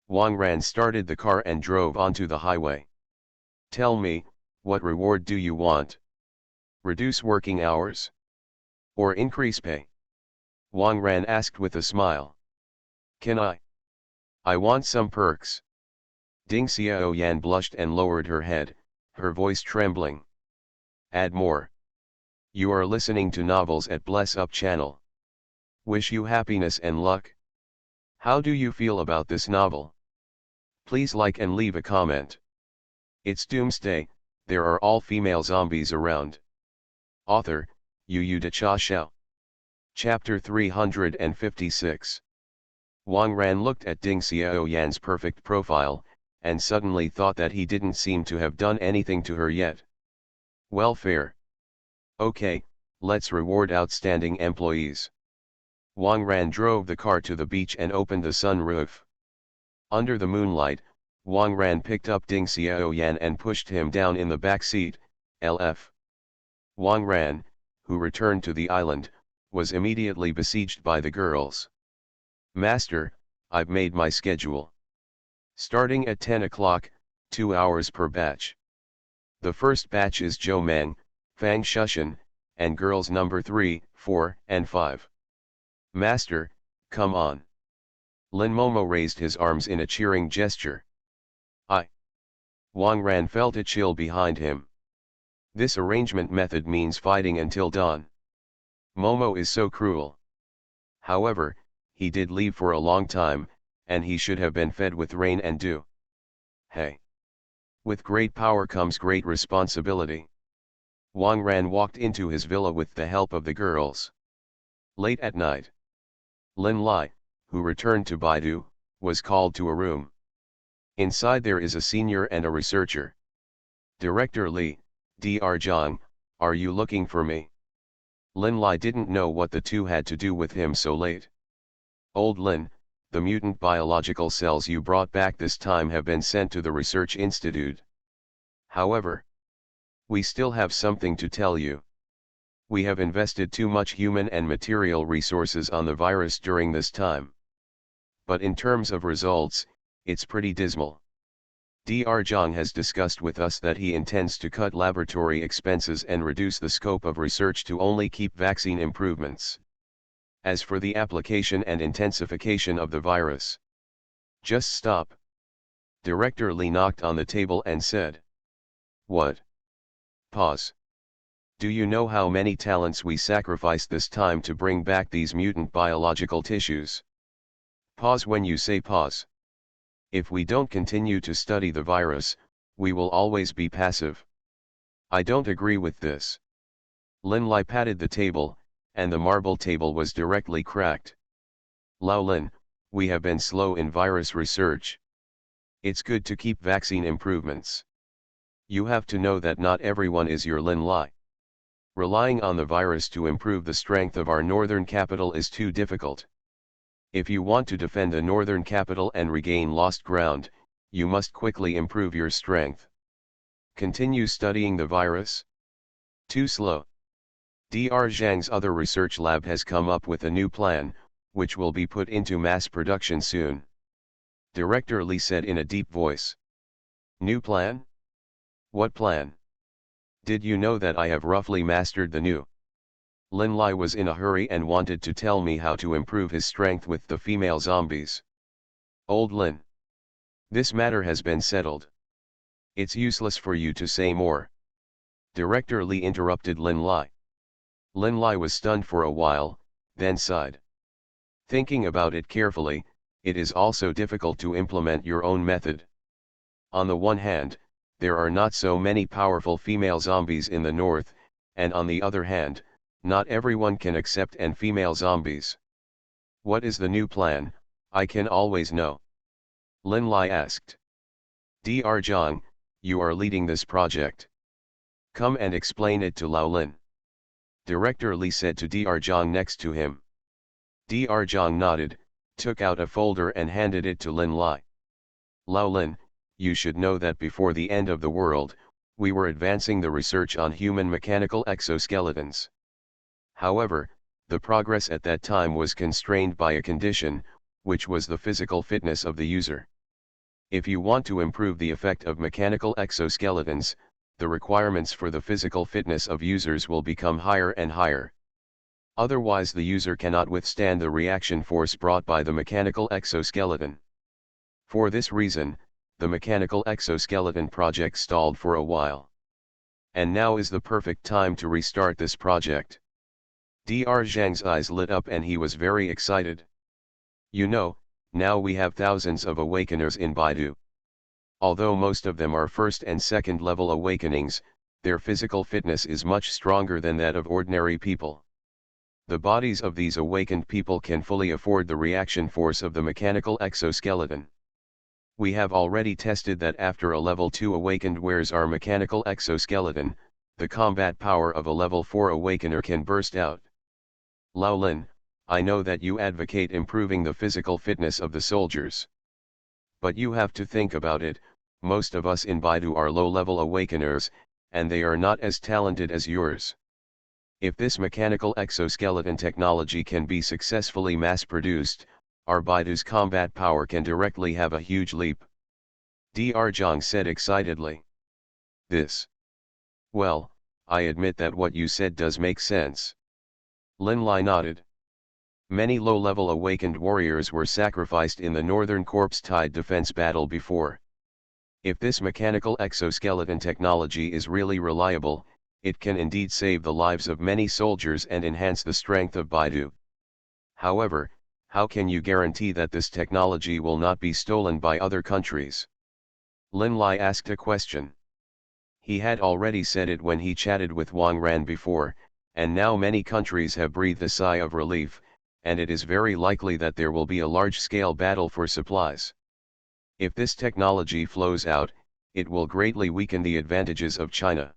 Wang Ran started the car and drove onto the highway. Tell me, what reward do you want? Reduce working hours? Or increase pay? Wang Ran asked with a smile. Can I? I want some perks. Ding Xiaoyan blushed and lowered her head, her voice trembling. Add more. You are listening to novels at Bless Up channel. Wish you happiness and luck. How do you feel about this novel? Please like and leave a comment. It's Doomsday, there are all female zombies around. Author, Yu De Cha Xiao. Chapter 356. Wang Ran looked at Ding Xiaoyan's perfect profile, and suddenly thought that he didn't seem to have done anything to her yet. Welfare. Okay, let's reward outstanding employees. Wang Ran drove the car to the beach and opened the sunroof. Under the moonlight, Wang Ran picked up Ding Xiaoyan and pushed him down in the back seat. LF. Wang Ran, who returned to the island, was immediately besieged by the girls. Master, I've made my schedule. Starting at 10 o'clock, 2 hours per batch. The first batch is Zhou Meng, Fang Shushan, and girls number 3, 4, and 5. Master, come on. Lin Momo raised his arms in a cheering gesture. Wang Ran felt a chill behind him. This arrangement method means fighting until dawn. Momo is so cruel. However, he did leave for a long time, and he should have been fed with rain and dew. Hey! With great power comes great responsibility. Wang Ran walked into his villa with the help of the girls. Late at night, Lin Lai, who returned to Baidu, was called to a room. Inside there is a senior and a researcher. Director Li, Dr. Zhang, are you looking for me? Lin Lai didn't know what the two had to do with him so late. Old Lin, the mutant biological cells you brought back this time have been sent to the research institute. However, we still have something to tell you. We have invested too much human and material resources on the virus during this time. But in terms of results, it's pretty dismal. Dr. Zhang has discussed with us that he intends to cut laboratory expenses and reduce the scope of research to only keep vaccine improvements. As for the application and intensification of the virus, just stop. Director Li knocked on the table and said. What? Pause. Do you know how many talents we sacrificed this time to bring back these mutant biological tissues? Pause when you say pause. If we don't continue to study the virus, we will always be passive. I don't agree with this. Lin Lai patted the table, and the marble table was directly cracked. Lao Lin, we have been slow in virus research. It's good to keep vaccine improvements. You have to know that not everyone is your Lin Lai. Relying on the virus to improve the strength of our northern capital is too difficult. If you want to defend the northern capital and regain lost ground, you must quickly improve your strength. Continue studying the virus? Too slow. Dr. Zhang's other research lab has come up with a new plan, which will be put into mass production soon. Director Li said in a deep voice. New plan? What plan? Did you know that I have roughly mastered the new? Lin Lai was in a hurry and wanted to tell me how to improve his strength with the female zombies. Old Lin. This matter has been settled. It's useless for you to say more. Director Li interrupted Lin Lai. Lin Lai was stunned for a while, then sighed. Thinking about it carefully, it is also difficult to implement your own method. On the one hand, there are not so many powerful female zombies in the north, and on the other hand, not everyone can accept and female zombies. What is the new plan? I can always know. Lin Lai asked. Dr. Zhang, you are leading this project. Come and explain it to Lao Lin. Director Li said to Dr. Zhang next to him. Dr. Zhang nodded, took out a folder and handed it to Lin Lai. Lao Lin, you should know that before the end of the world, we were advancing the research on human mechanical exoskeletons. However, the progress at that time was constrained by a condition, which was the physical fitness of the user. If you want to improve the effect of mechanical exoskeletons, the requirements for the physical fitness of users will become higher and higher. Otherwise the user cannot withstand the reaction force brought by the mechanical exoskeleton. For this reason, the mechanical exoskeleton project stalled for a while. And now is the perfect time to restart this project. Dr. Zhang's eyes lit up and he was very excited. You know, now we have thousands of awakeners in Baidu. Although most of them are first and second level awakenings, their physical fitness is much stronger than that of ordinary people. The bodies of these awakened people can fully afford the reaction force of the mechanical exoskeleton. We have already tested that after a level 2 awakened wears our mechanical exoskeleton, the combat power of a level 4 awakener can burst out. Lao Lin, I know that you advocate improving the physical fitness of the soldiers. But you have to think about it, most of us in Baidu are low-level awakeners, and they are not as talented as yours. If this mechanical exoskeleton technology can be successfully mass-produced, our Baidu's combat power can directly have a huge leap. Dr. Zhang said excitedly. This. Well, I admit that what you said does make sense. Lin Lai nodded. Many low-level awakened warriors were sacrificed in the Northern Corps Tide defense battle before. If this mechanical exoskeleton technology is really reliable, it can indeed save the lives of many soldiers and enhance the strength of Baidu. However, how can you guarantee that this technology will not be stolen by other countries? Lin Lai asked a question. He had already said it when he chatted with Wang Ran before, and now many countries have breathed a sigh of relief, and it is very likely that there will be a large-scale battle for supplies. If this technology flows out, it will greatly weaken the advantages of China.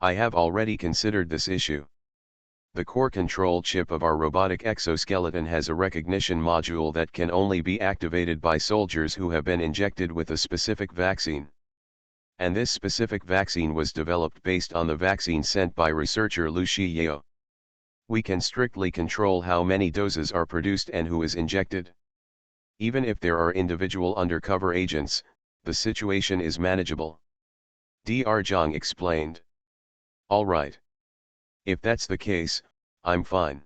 I have already considered this issue. The core control chip of our robotic exoskeleton has a recognition module that can only be activated by soldiers who have been injected with a specific vaccine. And this specific vaccine was developed based on the vaccine sent by researcher Lu Shiyao. We can strictly control how many doses are produced and who is injected. Even if there are individual undercover agents, the situation is manageable. Dr. Zhang explained. All right. If that's the case, I'm fine.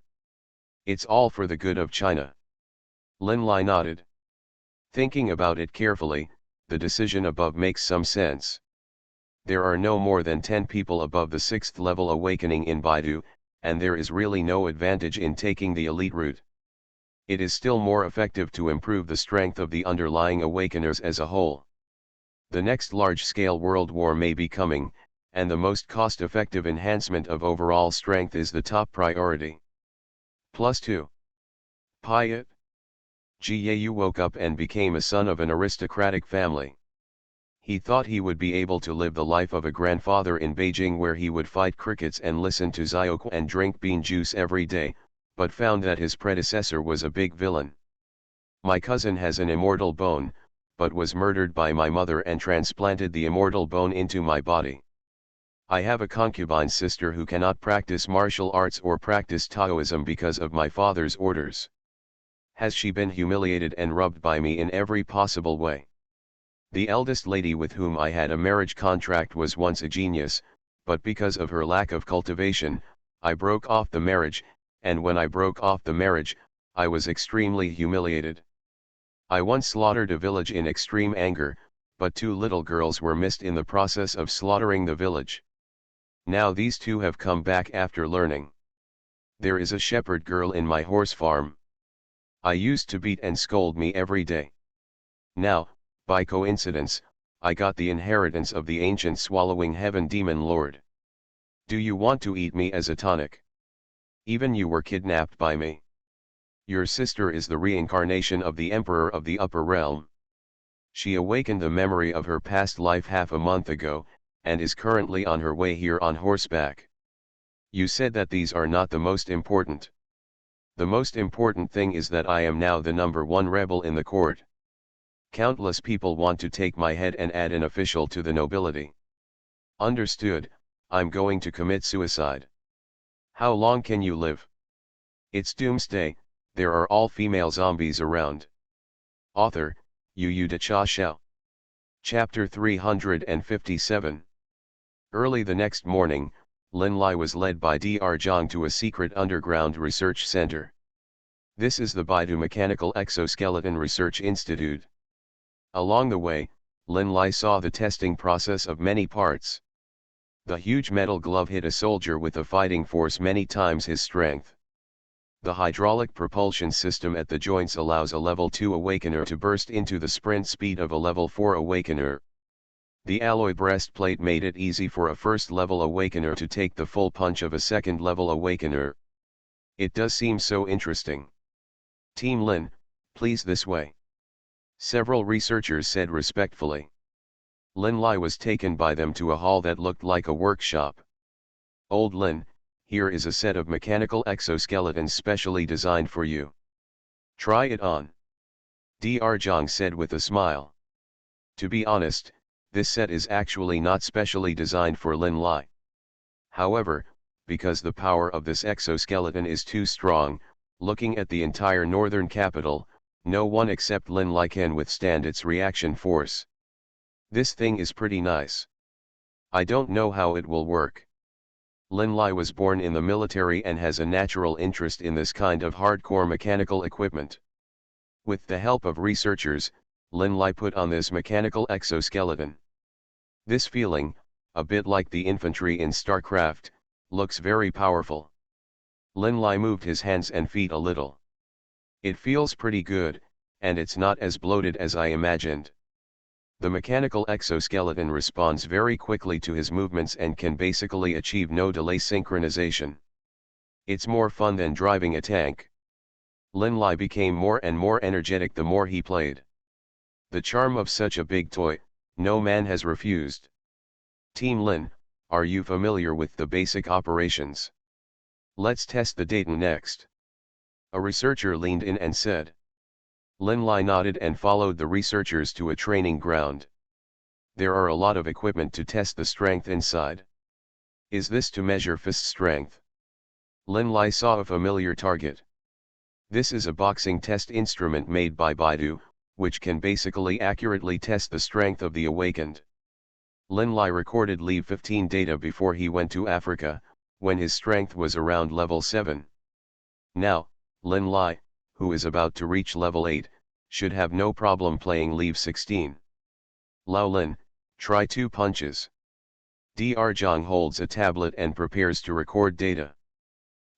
It's all for the good of China. Lin Lai nodded. Thinking about it carefully, the decision above makes some sense. There are no more than 10 people above the 6th level awakening in Baidu, and there is really no advantage in taking the elite route. It is still more effective to improve the strength of the underlying awakeners as a whole. The next large-scale world war may be coming, and the most cost-effective enhancement of overall strength is the top priority. +2. Payat. Jiayu woke up and became a son of an aristocratic family. He thought he would be able to live the life of a grandfather in Beijing where he would fight crickets and listen to Zioku and drink bean juice every day, but found that his predecessor was a big villain. My cousin has an immortal bone, but was murdered by my mother and transplanted the immortal bone into my body. I have a concubine sister who cannot practice martial arts or practice Taoism because of my father's orders. Has she been humiliated and rubbed by me in every possible way? The eldest lady with whom I had a marriage contract was once a genius, but because of her lack of cultivation, I broke off the marriage, and when I broke off the marriage, I was extremely humiliated. I once slaughtered a village in extreme anger, but 2 little girls were missed in the process of slaughtering the village. Now these 2 have come back after learning. There is a shepherd girl in my horse farm. I used to beat and scold me every day. Now, by coincidence, I got the inheritance of the ancient swallowing heaven demon lord. Do you want to eat me as a tonic? Even you were kidnapped by me. Your sister is the reincarnation of the emperor of the upper realm. She awakened the memory of her past life half a month ago, and is currently on her way here on horseback. You said that these are not the most important. The most important thing is that I am now the #1 rebel in the court. Countless people want to take my head and add an official to the nobility. Understood, I'm going to commit suicide. How long can you live? It's Doomsday, there are all female zombies around. Author, Yu Yu de Cha Xiao. Chapter 357. Early the next morning, Lin Lai was led by Dr. Zhang to a secret underground research center. This is the Baidu Mechanical Exoskeleton Research Institute. Along the way, Lin Lai saw the testing process of many parts. The huge metal glove hit a soldier with a fighting force many times his strength. The hydraulic propulsion system at the joints allows a level 2 awakener to burst into the sprint speed of a level 4 awakener. The alloy breastplate made it easy for a first-level awakener to take the full punch of a second-level awakener. It does seem so interesting. Team Lin, please this way. Several researchers said respectfully. Lin Lai was taken by them to a hall that looked like a workshop. Old Lin, here is a set of mechanical exoskeletons specially designed for you. Try it on. Dr. Zhang said with a smile. To be honest, this set is actually not specially designed for Lin Lai. However, because the power of this exoskeleton is too strong, looking at the entire northern capital, no one except Lin Lai can withstand its reaction force. This thing is pretty nice. I don't know how it will work. Lin Lai was born in the military and has a natural interest in this kind of hardcore mechanical equipment. With the help of researchers, Lin Lai put on this mechanical exoskeleton. This feeling, a bit like the infantry in StarCraft, looks very powerful. Lin Lai moved his hands and feet a little. It feels pretty good, and it's not as bloated as I imagined. The mechanical exoskeleton responds very quickly to his movements and can basically achieve no delay synchronization. It's more fun than driving a tank. Lin Lai became more and more energetic the more he played. The charm of such a big toy, no man has refused. Team Lin, are you familiar with the basic operations? Let's test the data next. A researcher leaned in and said. Lin Lai nodded and followed the researchers to a training ground. There are a lot of equipment to test the strength inside. Is this to measure fist strength? Lin Lai saw a familiar target. This is a boxing test instrument made by Baidu, which can basically accurately test the strength of the awakened. Lin Lai recorded Level 15 data before he went to Africa, when his strength was around level 7. Now, Lin Lai, who is about to reach level 8, should have no problem playing Level 16. Lao Lin, try 2 punches. Dr. Zhang holds a tablet and prepares to record data.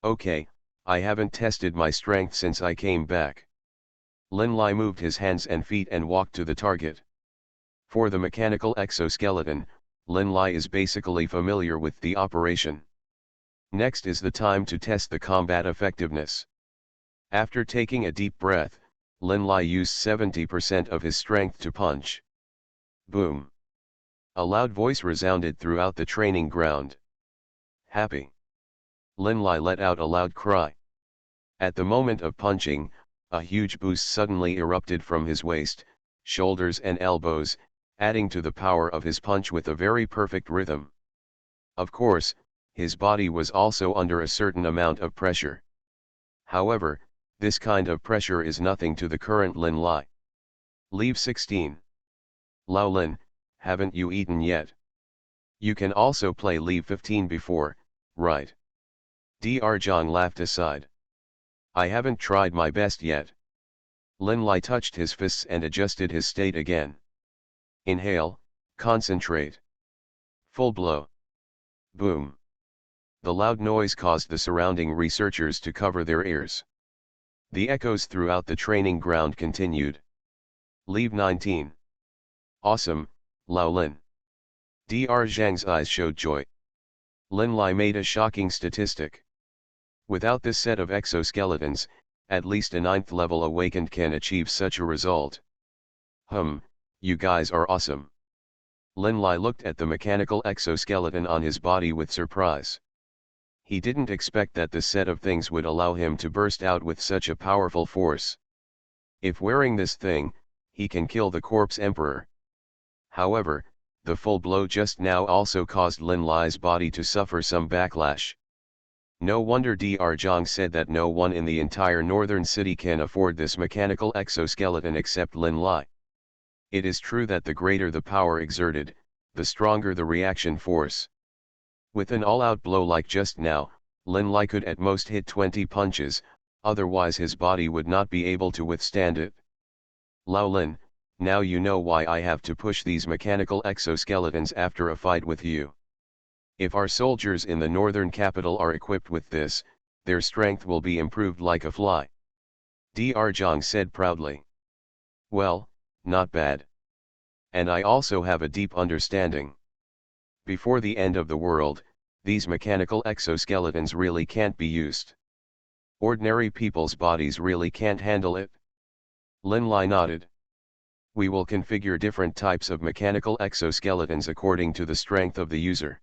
Okay, I haven't tested my strength since I came back. Lin Lai moved his hands and feet and walked to the target. For the mechanical exoskeleton, Lin Lai is basically familiar with the operation. Next is the time to test the combat effectiveness. After taking a deep breath, Lin Lai used 70% of his strength to punch. Boom! A loud voice resounded throughout the training ground. Happy! Lin Lai let out a loud cry. At the moment of punching, a huge boost suddenly erupted from his waist, shoulders and elbows, adding to the power of his punch with a very perfect rhythm. Of course, his body was also under a certain amount of pressure. However, this kind of pressure is nothing to the current Lin Lai. Level 16. Lao Lin, haven't you eaten yet? You can also play Level 15 before, right? Dr. Zhang laughed aside. I haven't tried my best yet. Lin Lai touched his fists and adjusted his state again. Inhale, concentrate. Full blow. Boom. The loud noise caused the surrounding researchers to cover their ears. The echoes throughout the training ground continued. Level 19. Awesome, Lao Lin. Dr. Zhang's eyes showed joy. Lin Lai made a shocking statistic. Without this set of exoskeletons, at least a 9th level awakened can achieve such a result. You guys are awesome. Lin Lai looked at the mechanical exoskeleton on his body with surprise. He didn't expect that this set of things would allow him to burst out with such a powerful force. If wearing this thing, he can kill the corpse emperor. However, the full blow just now also caused Lin Lai's body to suffer some backlash. No wonder Dr. Zhang said that no one in the entire northern city can afford this mechanical exoskeleton except Lin Lai. It is true that the greater the power exerted, the stronger the reaction force. With an all-out blow like just now, Lin Lai could at most hit 20 punches, otherwise his body would not be able to withstand it. Lao Lin, now you know why I have to push these mechanical exoskeletons after a fight with you. If our soldiers in the northern capital are equipped with this, their strength will be improved like a fly. Dr. Zhang said proudly. Well, not bad. And I also have a deep understanding. Before the end of the world, these mechanical exoskeletons really can't be used. Ordinary people's bodies really can't handle it. Lin Lai nodded. We will configure different types of mechanical exoskeletons according to the strength of the user.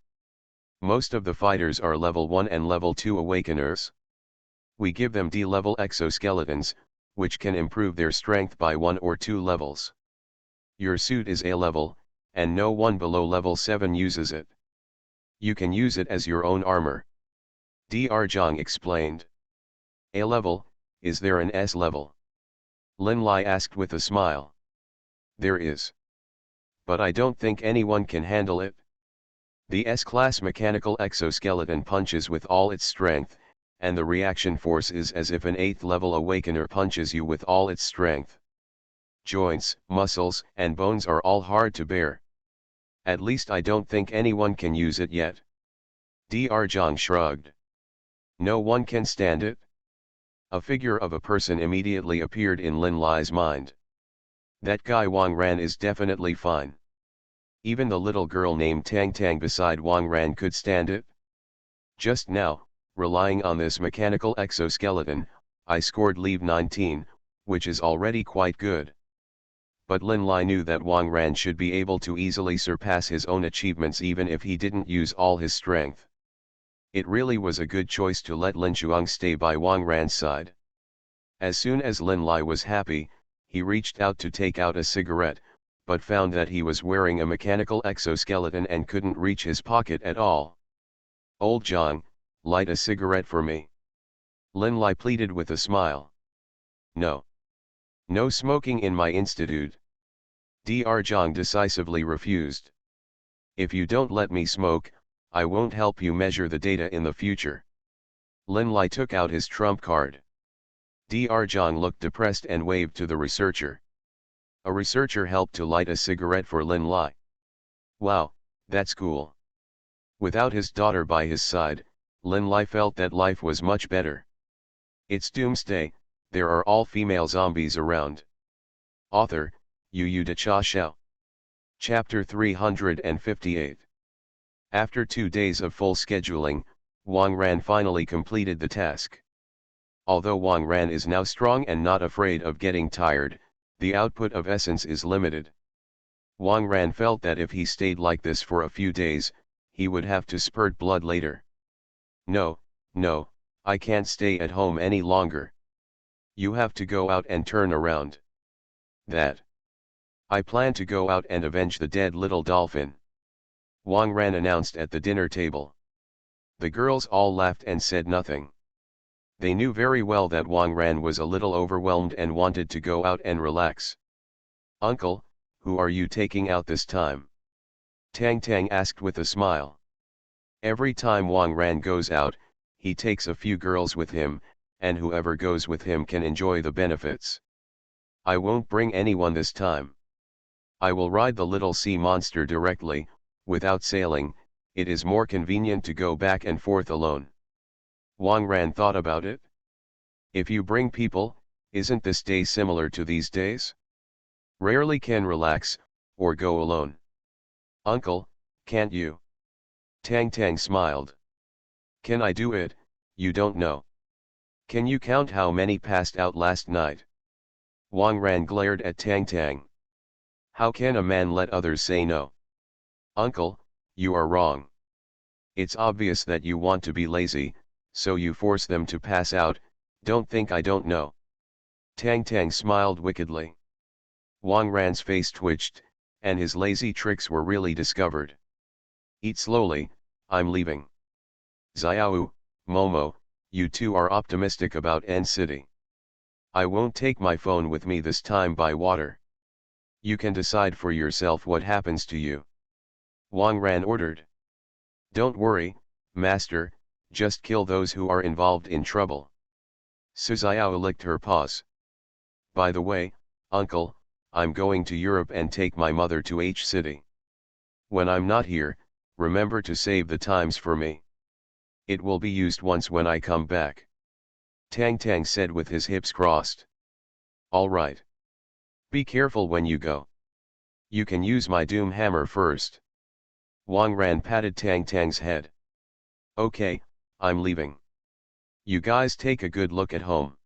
Most of the fighters are level 1 and level 2 awakeners. We give them D-level exoskeletons, which can improve their strength by 1 or 2 levels. Your suit is A level, and no one below level 7 uses it. You can use it as your own armor. Dr. Zhang explained. A level, is there an S level? Lin Lai asked with a smile. There is. But I don't think anyone can handle it. The S-class mechanical exoskeleton punches with all its strength, and the reaction force is as if an 8th level awakener punches you with all its strength. Joints, muscles, and bones are all hard to bear. At least I don't think anyone can use it yet. Dr. Zhang shrugged. No one can stand it? A figure of a person immediately appeared in Lin Lai's mind. That guy Wang Ran is definitely fine. Even the little girl named Tang Tang beside Wang Ran could stand it. Just now, relying on this mechanical exoskeleton, I scored level 19, which is already quite good. But Lin Lai knew that Wang Ran should be able to easily surpass his own achievements even if he didn't use all his strength. It really was a good choice to let Lin Chuang stay by Wang Ran's side. As soon as Lin Lai was happy, he reached out to take out a cigarette, but found that he was wearing a mechanical exoskeleton and couldn't reach his pocket at all. Old Zhang, light a cigarette for me. Lin Lai pleaded with a smile. No. No smoking in my institute. Dr. Zhang decisively refused. If you don't let me smoke, I won't help you measure the data in the future. Lin Lai took out his trump card. Dr. Zhang looked depressed and waved to the researcher. A researcher helped to light a cigarette for Lin Lai. Wow, that's cool. Without his daughter by his side, Lin Lai felt that life was much better. It's Doomsday, there are all female zombies around. Author, Yu De Cha Xiao. Chapter 358. After 2 days of full scheduling, Wang Ran finally completed the task. Although Wang Ran is now strong and not afraid of getting tired, the output of essence is limited. Wang Ran felt that if he stayed like this for a few days, he would have to spurt blood later. No, I can't stay at home any longer. You have to go out and turn around. That. I plan to go out and avenge the dead little dolphin. Wang Ran announced at the dinner table. The girls all laughed and said nothing. They knew very well that Wang Ran was a little overwhelmed and wanted to go out and relax. Uncle, who are you taking out this time? Tang Tang asked with a smile. Every time Wang Ran goes out, he takes a few girls with him, and whoever goes with him can enjoy the benefits. I won't bring anyone this time. I will ride the little sea monster directly, without sailing. It is more convenient to go back and forth alone. Wang Ran thought about it. If you bring people, isn't this day similar to these days? Rarely can relax, or go alone. Uncle, can't you? Tang Tang smiled. Can I do it? You don't know. Can you count how many passed out last night? Wang Ran glared at Tang Tang. How can a man let others say no? Uncle, you are wrong. It's obvious that you want to be lazy, so you force them to pass out. Don't think I don't know. Tang Tang smiled wickedly. Wang Ran's face twitched, and his lazy tricks were really discovered. Eat slowly, I'm leaving. Xiao, Momo, you two are optimistic about N City. I won't take my phone with me this time by water. You can decide for yourself what happens to you. Wang Ran ordered. Don't worry, master, just kill those who are involved in trouble. Su Xiao licked her paws. By the way, uncle, I'm going to Europe and take my mother to H City. When I'm not here, remember to save the times for me. It will be used once when I come back. Tang Tang said with his hips crossed. All right. Be careful when you go. You can use my doom hammer first. Wang Ran patted Tang Tang's head. Okay, I'm leaving. You guys take a good look at home.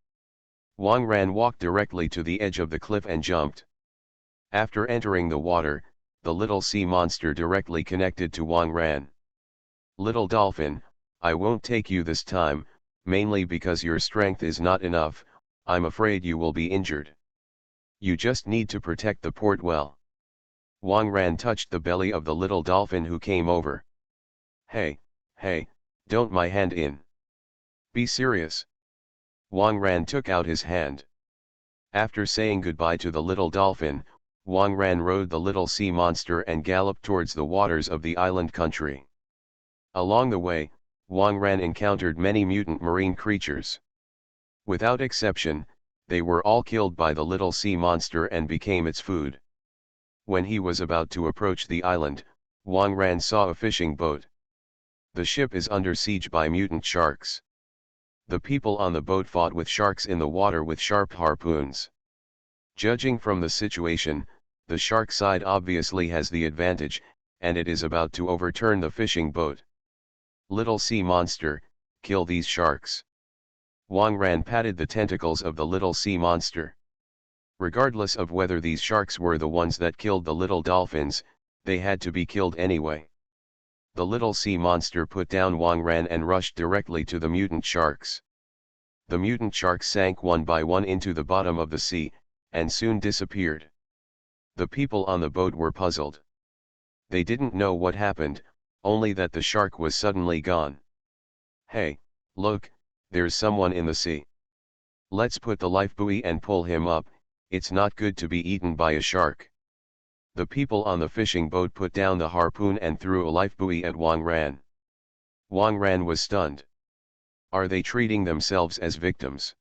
Wang Ran walked directly to the edge of the cliff and jumped. After entering the water, the little sea monster directly connected to Wang Ran. Little dolphin, I won't take you this time, mainly because your strength is not enough, I'm afraid you will be injured. You just need to protect the port well. Wang Ran touched the belly of the little dolphin who came over. Hey, don't my hand in. Be serious. Wang Ran took out his hand. After saying goodbye to the little dolphin, Wang Ran rode the little sea monster and galloped towards the waters of the island country. Along the way, Wang Ran encountered many mutant marine creatures. Without exception, they were all killed by the little sea monster and became its food. When he was about to approach the island, Wang Ran saw a fishing boat. The ship is under siege by mutant sharks. The people on the boat fought with sharks in the water with sharp harpoons. Judging from the situation, the shark side obviously has the advantage, and it is about to overturn the fishing boat. Little sea monster, kill these sharks. Wang Ran patted the tentacles of the little sea monster. Regardless of whether these sharks were the ones that killed the little dolphins, they had to be killed anyway. The little sea monster put down Wang Ran and rushed directly to the mutant sharks. The mutant sharks sank one by one into the bottom of the sea, and soon disappeared. The people on the boat were puzzled. They didn't know what happened, only that the shark was suddenly gone. Hey, look, there's someone in the sea. Let's put the lifebuoy and pull him up, it's not good to be eaten by a shark. The people on the fishing boat put down the harpoon and threw a lifebuoy at Wang Ran. Wang Ran was stunned. Are they treating themselves as victims?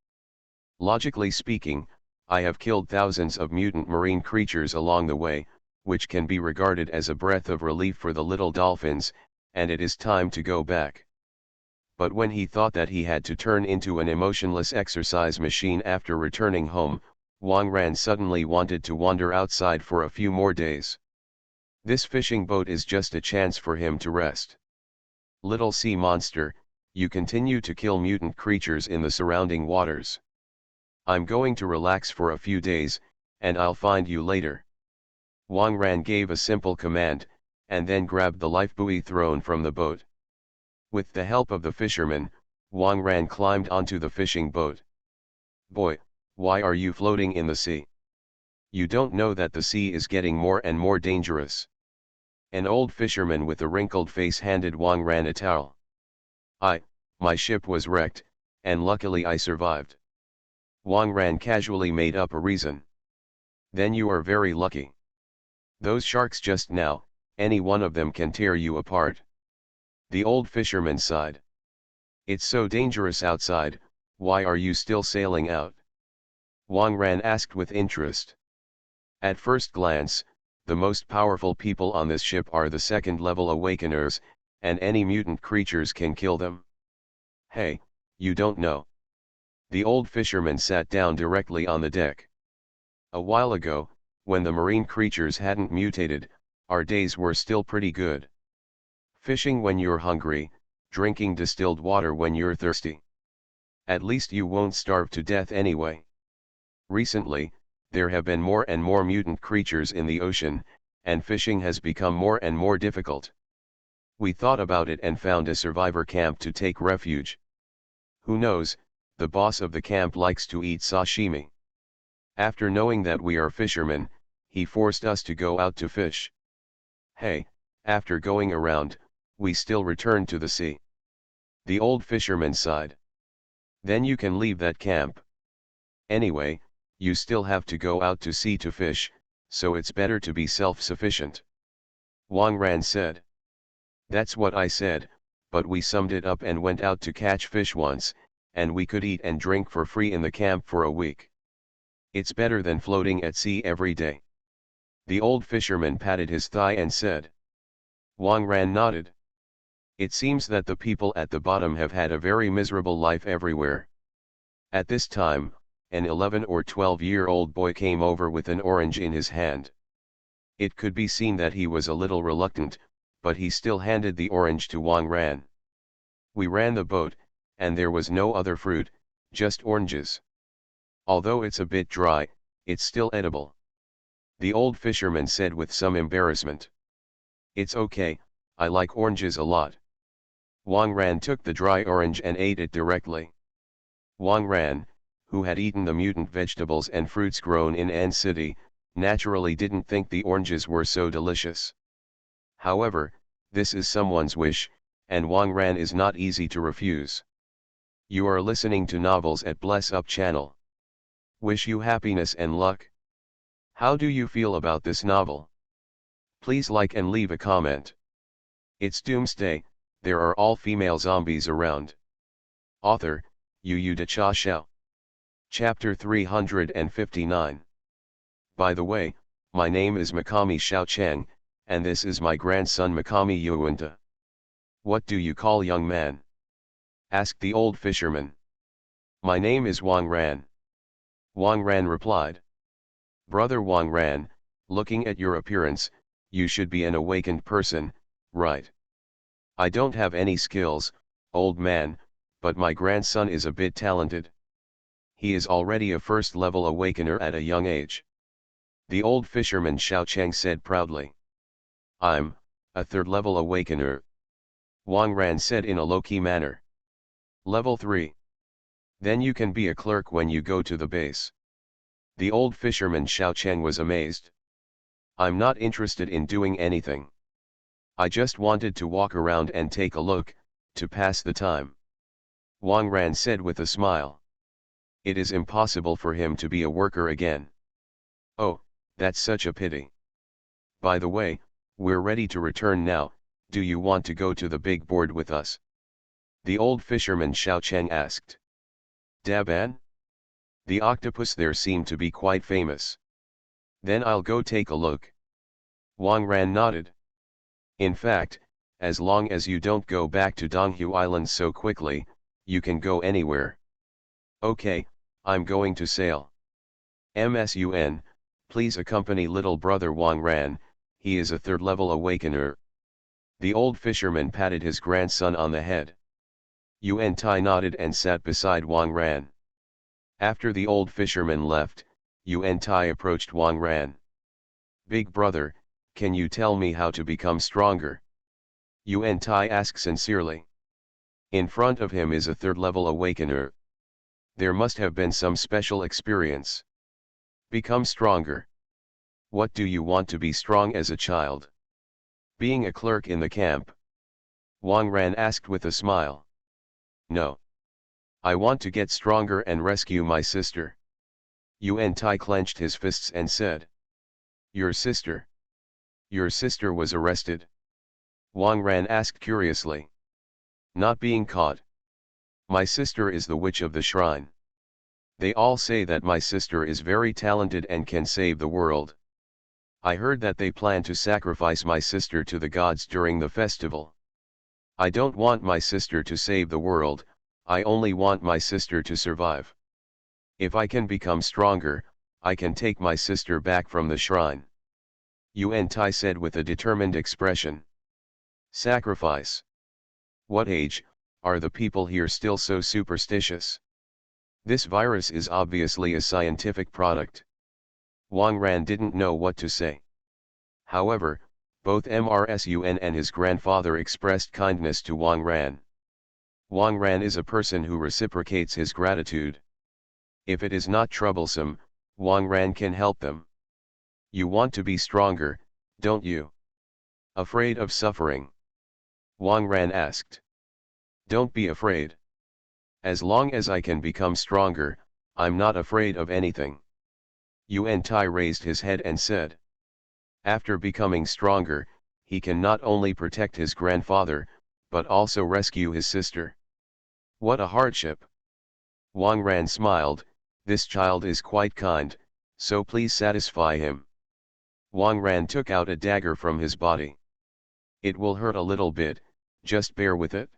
Logically speaking, I have killed thousands of mutant marine creatures along the way, which can be regarded as a breath of relief for the little dolphins, and it is time to go back. But when he thought that he had to turn into an emotionless exercise machine after returning home, Wang Ran suddenly wanted to wander outside for a few more days. This fishing boat is just a chance for him to rest. Little sea monster, you continue to kill mutant creatures in the surrounding waters. I'm going to relax for a few days, and I'll find you later. Wang Ran gave a simple command, and then grabbed the lifebuoy thrown from the boat. With the help of the fisherman, Wang Ran climbed onto the fishing boat. Boy, why are you floating in the sea? You don't know that the sea is getting more and more dangerous. An old fisherman with a wrinkled face handed Wang Ran a towel. My ship was wrecked, and luckily I survived. Wang Ran casually made up a reason. Then you are very lucky. Those sharks just now, any one of them can tear you apart. The old fisherman sighed. It's so dangerous outside, why are you still sailing out? Wang Ran asked with interest. At first glance, the most powerful people on this ship are the second-level awakeners, and any mutant creatures can kill them. Hey, you don't know. The old fisherman sat down directly on the deck. A while ago, when the marine creatures hadn't mutated, our days were still pretty good. Fishing when you're hungry, drinking distilled water when you're thirsty. At least you won't starve to death anyway. Recently, there have been more and more mutant creatures in the ocean, and fishing has become more and more difficult. We thought about it and found a survivor camp to take refuge. Who knows, the boss of the camp likes to eat sashimi. After knowing that we are fishermen, he forced us to go out to fish. Hey, after going around, we still return to the sea. The old fisherman sighed. Then you can leave that camp. Anyway, you still have to go out to sea to fish, so it's better to be self-sufficient. Wang Ran said. That's what I said, but we summed it up and went out to catch fish once, and we could eat and drink for free in the camp for a week. It's better than floating at sea every day. The old fisherman patted his thigh and said. Wang Ran nodded. It seems that the people at the bottom have had a very miserable life everywhere. At this time, an 11 or 12-year-old boy came over with an orange in his hand. It could be seen that he was a little reluctant, but he still handed the orange to Wang Ran. We ran the boat, and there was no other fruit, just oranges. Although it's a bit dry, it's still edible. The old fisherman said with some embarrassment. It's okay, I like oranges a lot. Wang Ran took the dry orange and ate it directly. Wang Ran, who had eaten the mutant vegetables and fruits grown in An City, naturally didn't think the oranges were so delicious. However, this is someone's wish, and Wang Ran is not easy to refuse. You are listening to Novels at Bless Up channel. Wish you happiness and luck. How do you feel about this novel? Please like and leave a comment. It's Doomsday, there are all female zombies around. Author, Yu Da Cha Xiao. Chapter 359. By the way, my name is Makami Xiao Chang, and this is my grandson Makami Yuanta. What do you call young man? Asked the old fisherman. My name is Wang Ran. Wang Ran replied. Brother Wang Ran, looking at your appearance, you should be an awakened person, right? I don't have any skills, old man, but my grandson is a bit talented. He is already a first-level awakener at a young age. The old fisherman Xiao Cheng said proudly. I'm a third-level awakener. Wang Ran said in a low-key manner. Level 3. Then you can be a clerk when you go to the base. The old fisherman Xiao Cheng was amazed. I'm not interested in doing anything. I just wanted to walk around and take a look, to pass the time. Wang Ran said with a smile. It is impossible for him to be a worker again. Oh, that's such a pity. By the way, we're ready to return now, do you want to go to the big board with us? The old fisherman Xiao Cheng asked. Daban? The octopus there seemed to be quite famous. Then I'll go take a look. Wang Ran nodded. In fact, as long as you don't go back to Donghu Island so quickly, you can go anywhere. Okay, I'm going to sail. MSUN, please accompany little brother Wang Ran, he is a third-level awakener. The old fisherman patted his grandson on the head. Yuan Tai nodded and sat beside Wang Ran. After the old fisherman left, Yuan Tai approached Wang Ran. Big brother, can you tell me how to become stronger? Yuan Tai asked sincerely. In front of him is a third-level awakener. There must have been some special experience. Become stronger. What do you want to be strong as a child? Being a clerk in the camp. Wang Ran asked with a smile. No. I want to get stronger and rescue my sister. Yuan Tai clenched his fists and said. Your sister? Your sister was arrested? Wang Ran asked curiously. Not being caught. My sister is the witch of the shrine. They all say that my sister is very talented and can save the world. I heard that they plan to sacrifice my sister to the gods during the festival. I don't want my sister to save the world, I only want my sister to survive. If I can become stronger, I can take my sister back from the shrine. Yuan Tai said with a determined expression. Sacrifice. What age, are the people here still so superstitious? This virus is obviously a scientific product. Wang Ran didn't know what to say. However, both MRSUN and his grandfather expressed kindness to Wang Ran. Wang Ran is a person who reciprocates his gratitude. If it is not troublesome, Wang Ran can help them. You want to be stronger, don't you? Afraid of suffering? Wang Ran asked. Don't be afraid. As long as I can become stronger, I'm not afraid of anything. Yuan Tai raised his head and said. After becoming stronger, he can not only protect his grandfather, but also rescue his sister. What a hardship! Wang Ran smiled, this child is quite kind, so please satisfy him. Wang Ran took out a dagger from his body. It will hurt a little bit, just bear with it.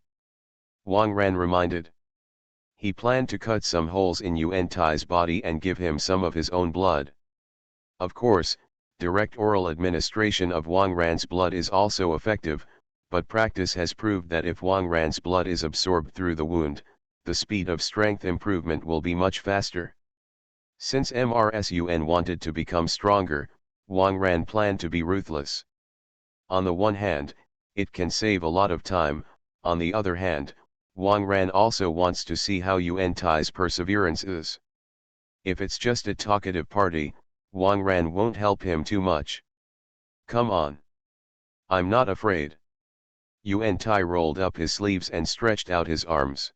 Wang Ran reminded. He planned to cut some holes in Yuan Tai's body and give him some of his own blood. Of course, direct oral administration of Wang Ran's blood is also effective, but practice has proved that if Wang Ran's blood is absorbed through the wound, the speed of strength improvement will be much faster. Since MRSUN wanted to become stronger, Wang Ran planned to be ruthless. On the one hand, it can save a lot of time, on the other hand, Wang Ran also wants to see how Yuan Tai's perseverance is. If it's just a talkative party, Wang Ran won't help him too much. Come on. I'm not afraid. Yuan Tai rolled up his sleeves and stretched out his arms.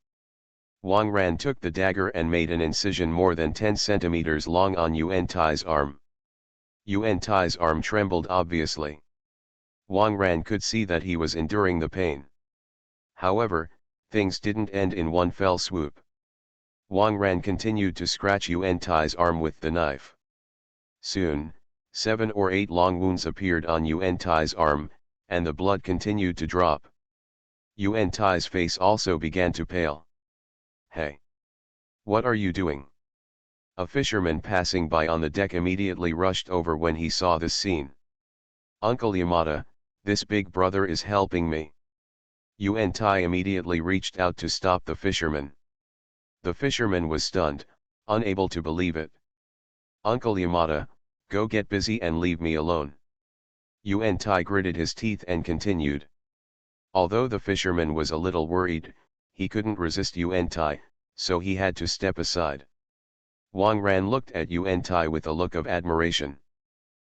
Wang Ran took the dagger and made an incision more than 10 centimeters long on Yuan Tai's arm. Yuan Tai's arm trembled obviously. Wang Ran could see that he was enduring the pain. However, things didn't end in one fell swoop. Wang Ran continued to scratch Yuan Tai's arm with the knife. Soon, 7 or 8 long wounds appeared on Yuan Tai's arm, and the blood continued to drop. Yuan Tai's face also began to pale. Hey! What are you doing? A fisherman passing by on the deck immediately rushed over when he saw this scene. Uncle Yamada, this big brother is helping me. Yuan Tai immediately reached out to stop the fisherman. The fisherman was stunned, unable to believe it. Uncle Yamada, go get busy and leave me alone. Yuan Tai gritted his teeth and continued. Although the fisherman was a little worried, he couldn't resist Yuan Tai, so he had to step aside. Wang Ran looked at Yuan Tai with a look of admiration.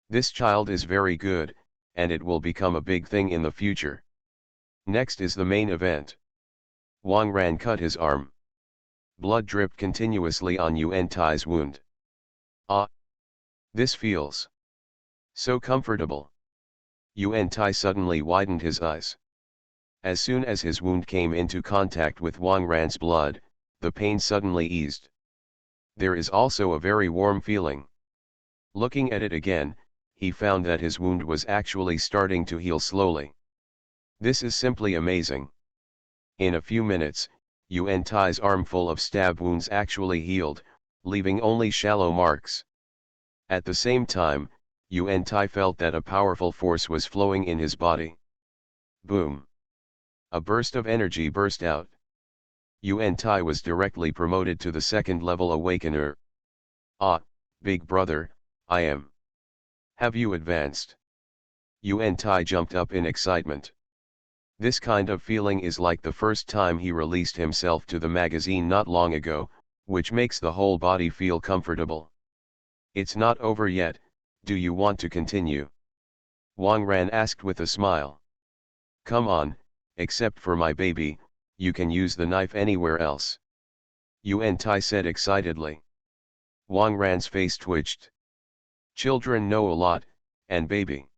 This child is very good, and it will become a big thing in the future. Next is the main event. Wang Ran cut his arm. Blood dripped continuously on Yuan Tai's wound. Ah! This feels so comfortable. Yuan Tai suddenly widened his eyes. As soon as his wound came into contact with Wang Ran's blood, the pain suddenly eased. There is also a very warm feeling. Looking at it again, he found that his wound was actually starting to heal slowly. This is simply amazing. In a few minutes, Yuan Tai's arm full of stab wounds actually healed, leaving only shallow marks. At the same time, Yuan Tai felt that a powerful force was flowing in his body. Boom! A burst of energy burst out. Yuan Tai was directly promoted to the second level awakener. Ah, big brother, I am. Have you advanced? Yuan Tai jumped up in excitement. This kind of feeling is like the first time he released himself to the magazine not long ago, which makes the whole body feel comfortable. It's not over yet, do you want to continue? Wang Ran asked with a smile. Come on, except for my baby, you can use the knife anywhere else. Yuan Tai said excitedly. Wang Ran's face twitched. Children know a lot, and baby.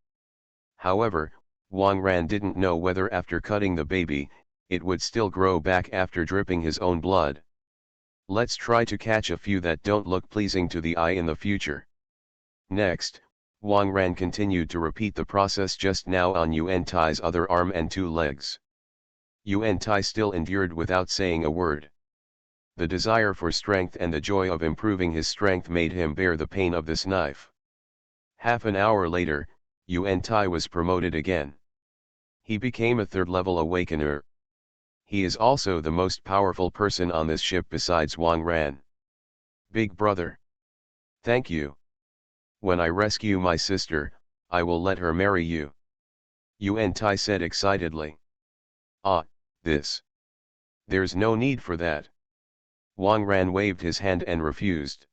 However, Wang Ran didn't know whether after cutting the baby, it would still grow back after dripping his own blood. Let's try to catch a few that don't look pleasing to the eye in the future. Next, Wang Ran continued to repeat the process just now on Yuan Tai's other arm and 2 legs. Yuan Tai still endured without saying a word. The desire for strength and the joy of improving his strength made him bear the pain of this knife. Half an hour later, Yuan Tai was promoted again. He became a third-level awakener. He is also the most powerful person on this ship besides Wang Ran. Big brother. Thank you. When I rescue my sister, I will let her marry you. Yuan Tai said excitedly. Ah, this. There's no need for that. Wang Ran waved his hand and refused.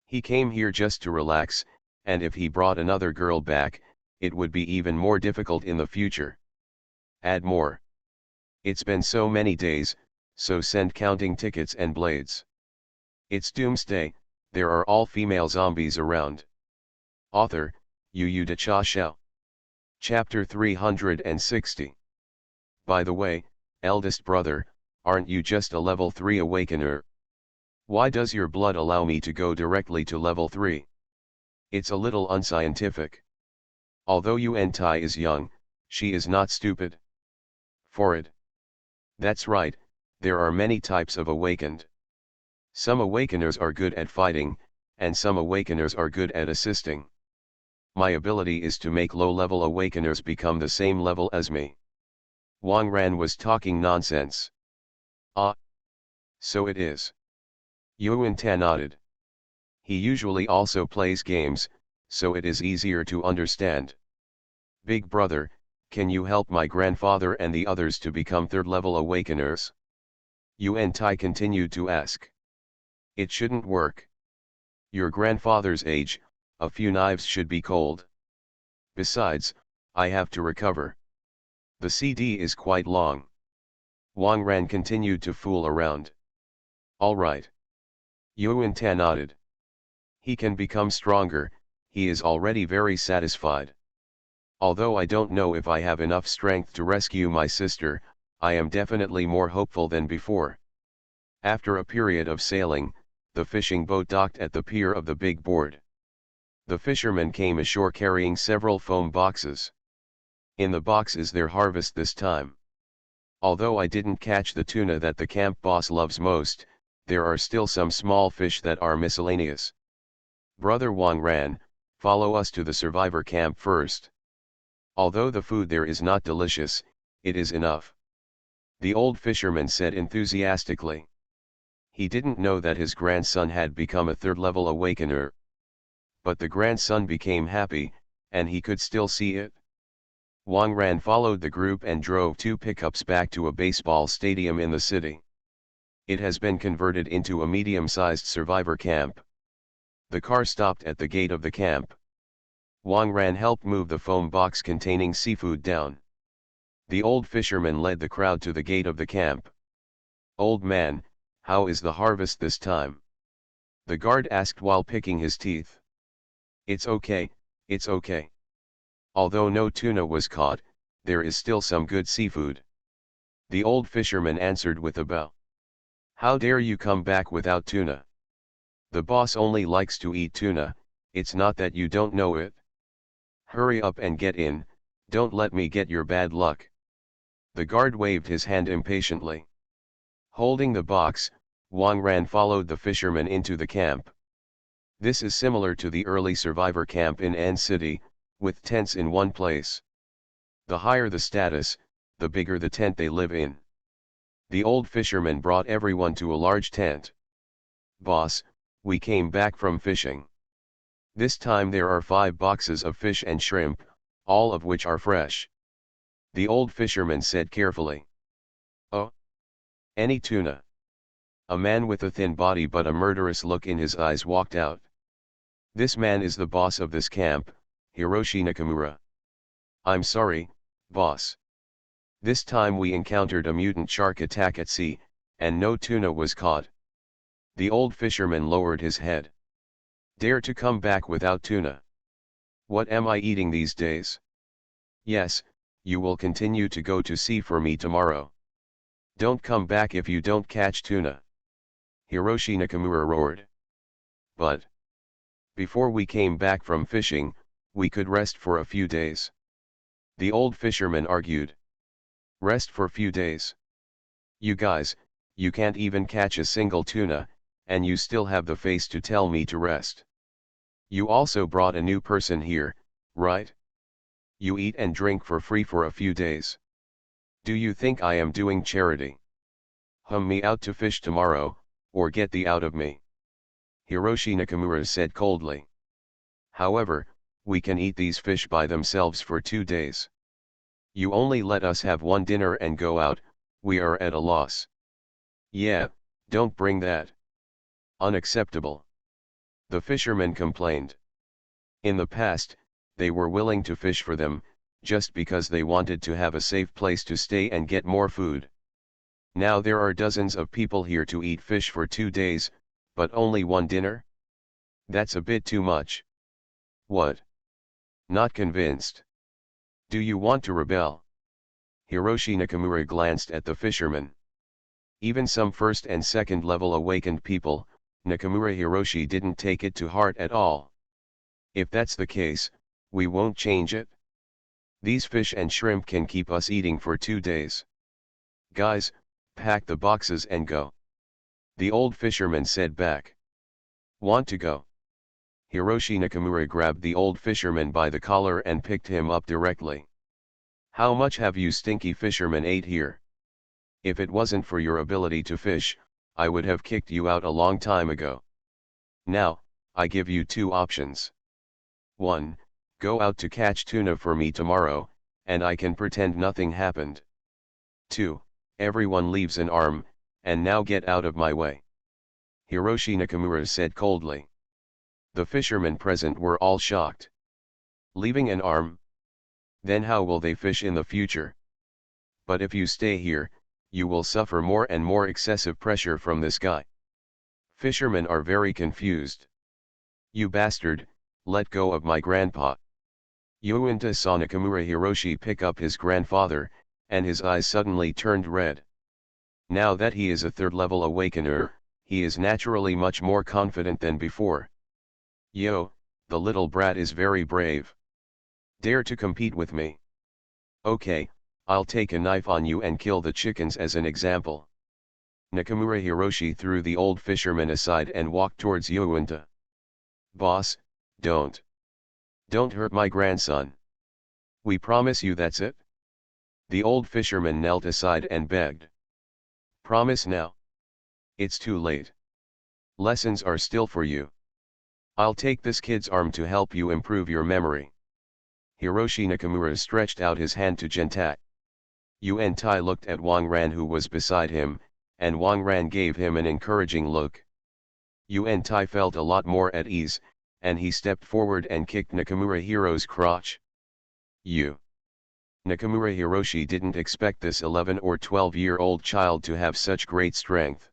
He came here just to relax, and if he brought another girl back, it would be even more difficult in the future. Add more. It's been so many days, so send counting tickets and blades. It's Doomsday, there are all female zombies around. Author, Yu de cha xiao. Chapter 360. By the way, eldest brother, aren't you just a level 3 awakener? Why does your blood allow me to go directly to level 3? It's a little unscientific. Although Yuan Tai is young, she is not stupid. For it. That's right, there are many types of awakened. Some awakeners are good at fighting, and some awakeners are good at assisting. My ability is to make low-level awakeners become the same level as me. Wang Ran was talking nonsense. Ah. So it is. Yuan Ta nodded. He usually also plays games, so it is easier to understand. Big brother, can you help my grandfather and the others to become third-level awakeners? Yuan Tai continued to ask. It shouldn't work. Your grandfather's age, a few knives should be cold. Besides, I have to recover. The CD is quite long. Wang Ran continued to fool around. All right. Yuan Ta nodded. He can become stronger, he is already very satisfied. Although I don't know if I have enough strength to rescue my sister, I am definitely more hopeful than before. After a period of sailing, the fishing boat docked at the pier of the big board. The fishermen came ashore carrying several foam boxes. In the boxes their harvest this time. Although I didn't catch the tuna that the camp boss loves most, there are still some small fish that are miscellaneous. Brother Wang Ran, follow us to the survivor camp first. Although the food there is not delicious, it is enough. The old fisherman said enthusiastically. He didn't know that his grandson had become a third-level awakener. But the grandson became happy, and he could still see it. Wang Ran followed the group and drove 2 pickups back to a baseball stadium in the city. It has been converted into a medium-sized survivor camp. The car stopped at the gate of the camp. Wang Ran helped move the foam box containing seafood down. The old fisherman led the crowd to the gate of the camp. Old man, how is the harvest this time? The guard asked while picking his teeth. It's okay, it's okay. Although no tuna was caught, there is still some good seafood. The old fisherman answered with a bow. How dare you come back without tuna? The boss only likes to eat tuna, it's not that you don't know it. Hurry up and get in, don't let me get your bad luck. The guard waved his hand impatiently. Holding the box, Wang Ran followed the fisherman into the camp. This is similar to the early survivor camp in An City, with tents in one place. The higher the status, the bigger the tent they live in. The old fisherman brought everyone to a large tent. Boss, we came back from fishing. This time there are 5 boxes of fish and shrimp, all of which are fresh. The old fisherman said carefully. Oh? Any tuna? A man with a thin body but a murderous look in his eyes walked out. This man is the boss of this camp, Hiroshi Nakamura. I'm sorry, boss. This time we encountered a mutant shark attack at sea, and no tuna was caught. The old fisherman lowered his head. Dare to come back without tuna. What am I eating these days? Yes, you will continue to go to sea for me tomorrow. Don't come back if you don't catch tuna. Hiroshi Nakamura roared. But before we came back from fishing, we could rest for a few days. The old fisherman argued. Rest for few days. You guys, you can't even catch a single tuna, and you still have the face to tell me to rest. You also brought a new person here, right? You eat and drink for free for a few days. Do you think I am doing charity? Hum me out to fish tomorrow, or get thee out of me. Hiroshi Nakamura said coldly. However, we can eat these fish by themselves for 2 days. You only let us have one dinner and go out, we are at a loss. Yeah, don't bring that. Unacceptable. The fishermen complained. In the past, they were willing to fish for them, just because they wanted to have a safe place to stay and get more food. Now there are dozens of people here to eat fish for 2 days, but only one dinner? That's a bit too much. What? Not convinced. Do you want to rebel? Hiroshi Nakamura glanced at the fisherman. Even some first and second level awakened people, Nakamura Hiroshi didn't take it to heart at all. If that's the case, we won't change it. These fish and shrimp can keep us eating for 2 days. Guys, pack the boxes and go. The old fisherman said back. Want to go? Hiroshi Nakamura grabbed the old fisherman by the collar and picked him up directly. How much have you stinky fishermen ate here? If it wasn't for your ability to fish, I would have kicked you out a long time ago. Now, I give you 2 options. 1. Go out to catch tuna for me tomorrow, and I can pretend nothing happened. 2. Everyone leaves an arm, and now get out of my way. Hiroshi Nakamura said coldly. The fishermen present were all shocked. Leaving an arm? Then how will they fish in the future? But if you stay here, you will suffer more and more excessive pressure from this guy. Fishermen are very confused. You bastard, let go of my grandpa. Yuinta saw Nakamura Hiroshi pick up his grandfather, and his eyes suddenly turned red. Now that he is a third-level awakener, he is naturally much more confident than before. Yo, the little brat is very brave. Dare to compete with me? Okay, I'll take a knife on you and kill the chickens as an example. Nakamura Hiroshi threw the old fisherman aside and walked towards Yuinta. Boss, don't. Don't hurt my grandson. We promise you that's it? The old fisherman knelt aside and begged. Promise now. It's too late. Lessons are still for you. I'll take this kid's arm to help you improve your memory. Hiroshi Nakamura stretched out his hand to Gentat. Yuan Tai looked at Wang Ran who was beside him, and Wang Ran gave him an encouraging look. Yuan Tai felt a lot more at ease, and he stepped forward and kicked Nakamura Hiro's crotch. You. Nakamura Hiroshi didn't expect this 11 or 12-year-old child to have such great strength.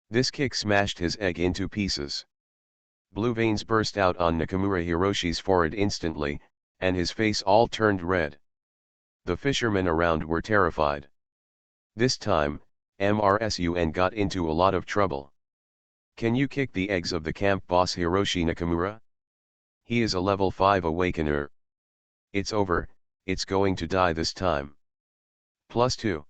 This kick smashed his egg into pieces. Blue veins burst out on Nakamura Hiroshi's forehead instantly, and his face all turned red. The fishermen around were terrified. This time, MRSUN got into a lot of trouble. Can you kick the eggs of the camp boss Hiroshi Nakamura? He is a level 5 awakener. It's over, it's going to die this time. +2.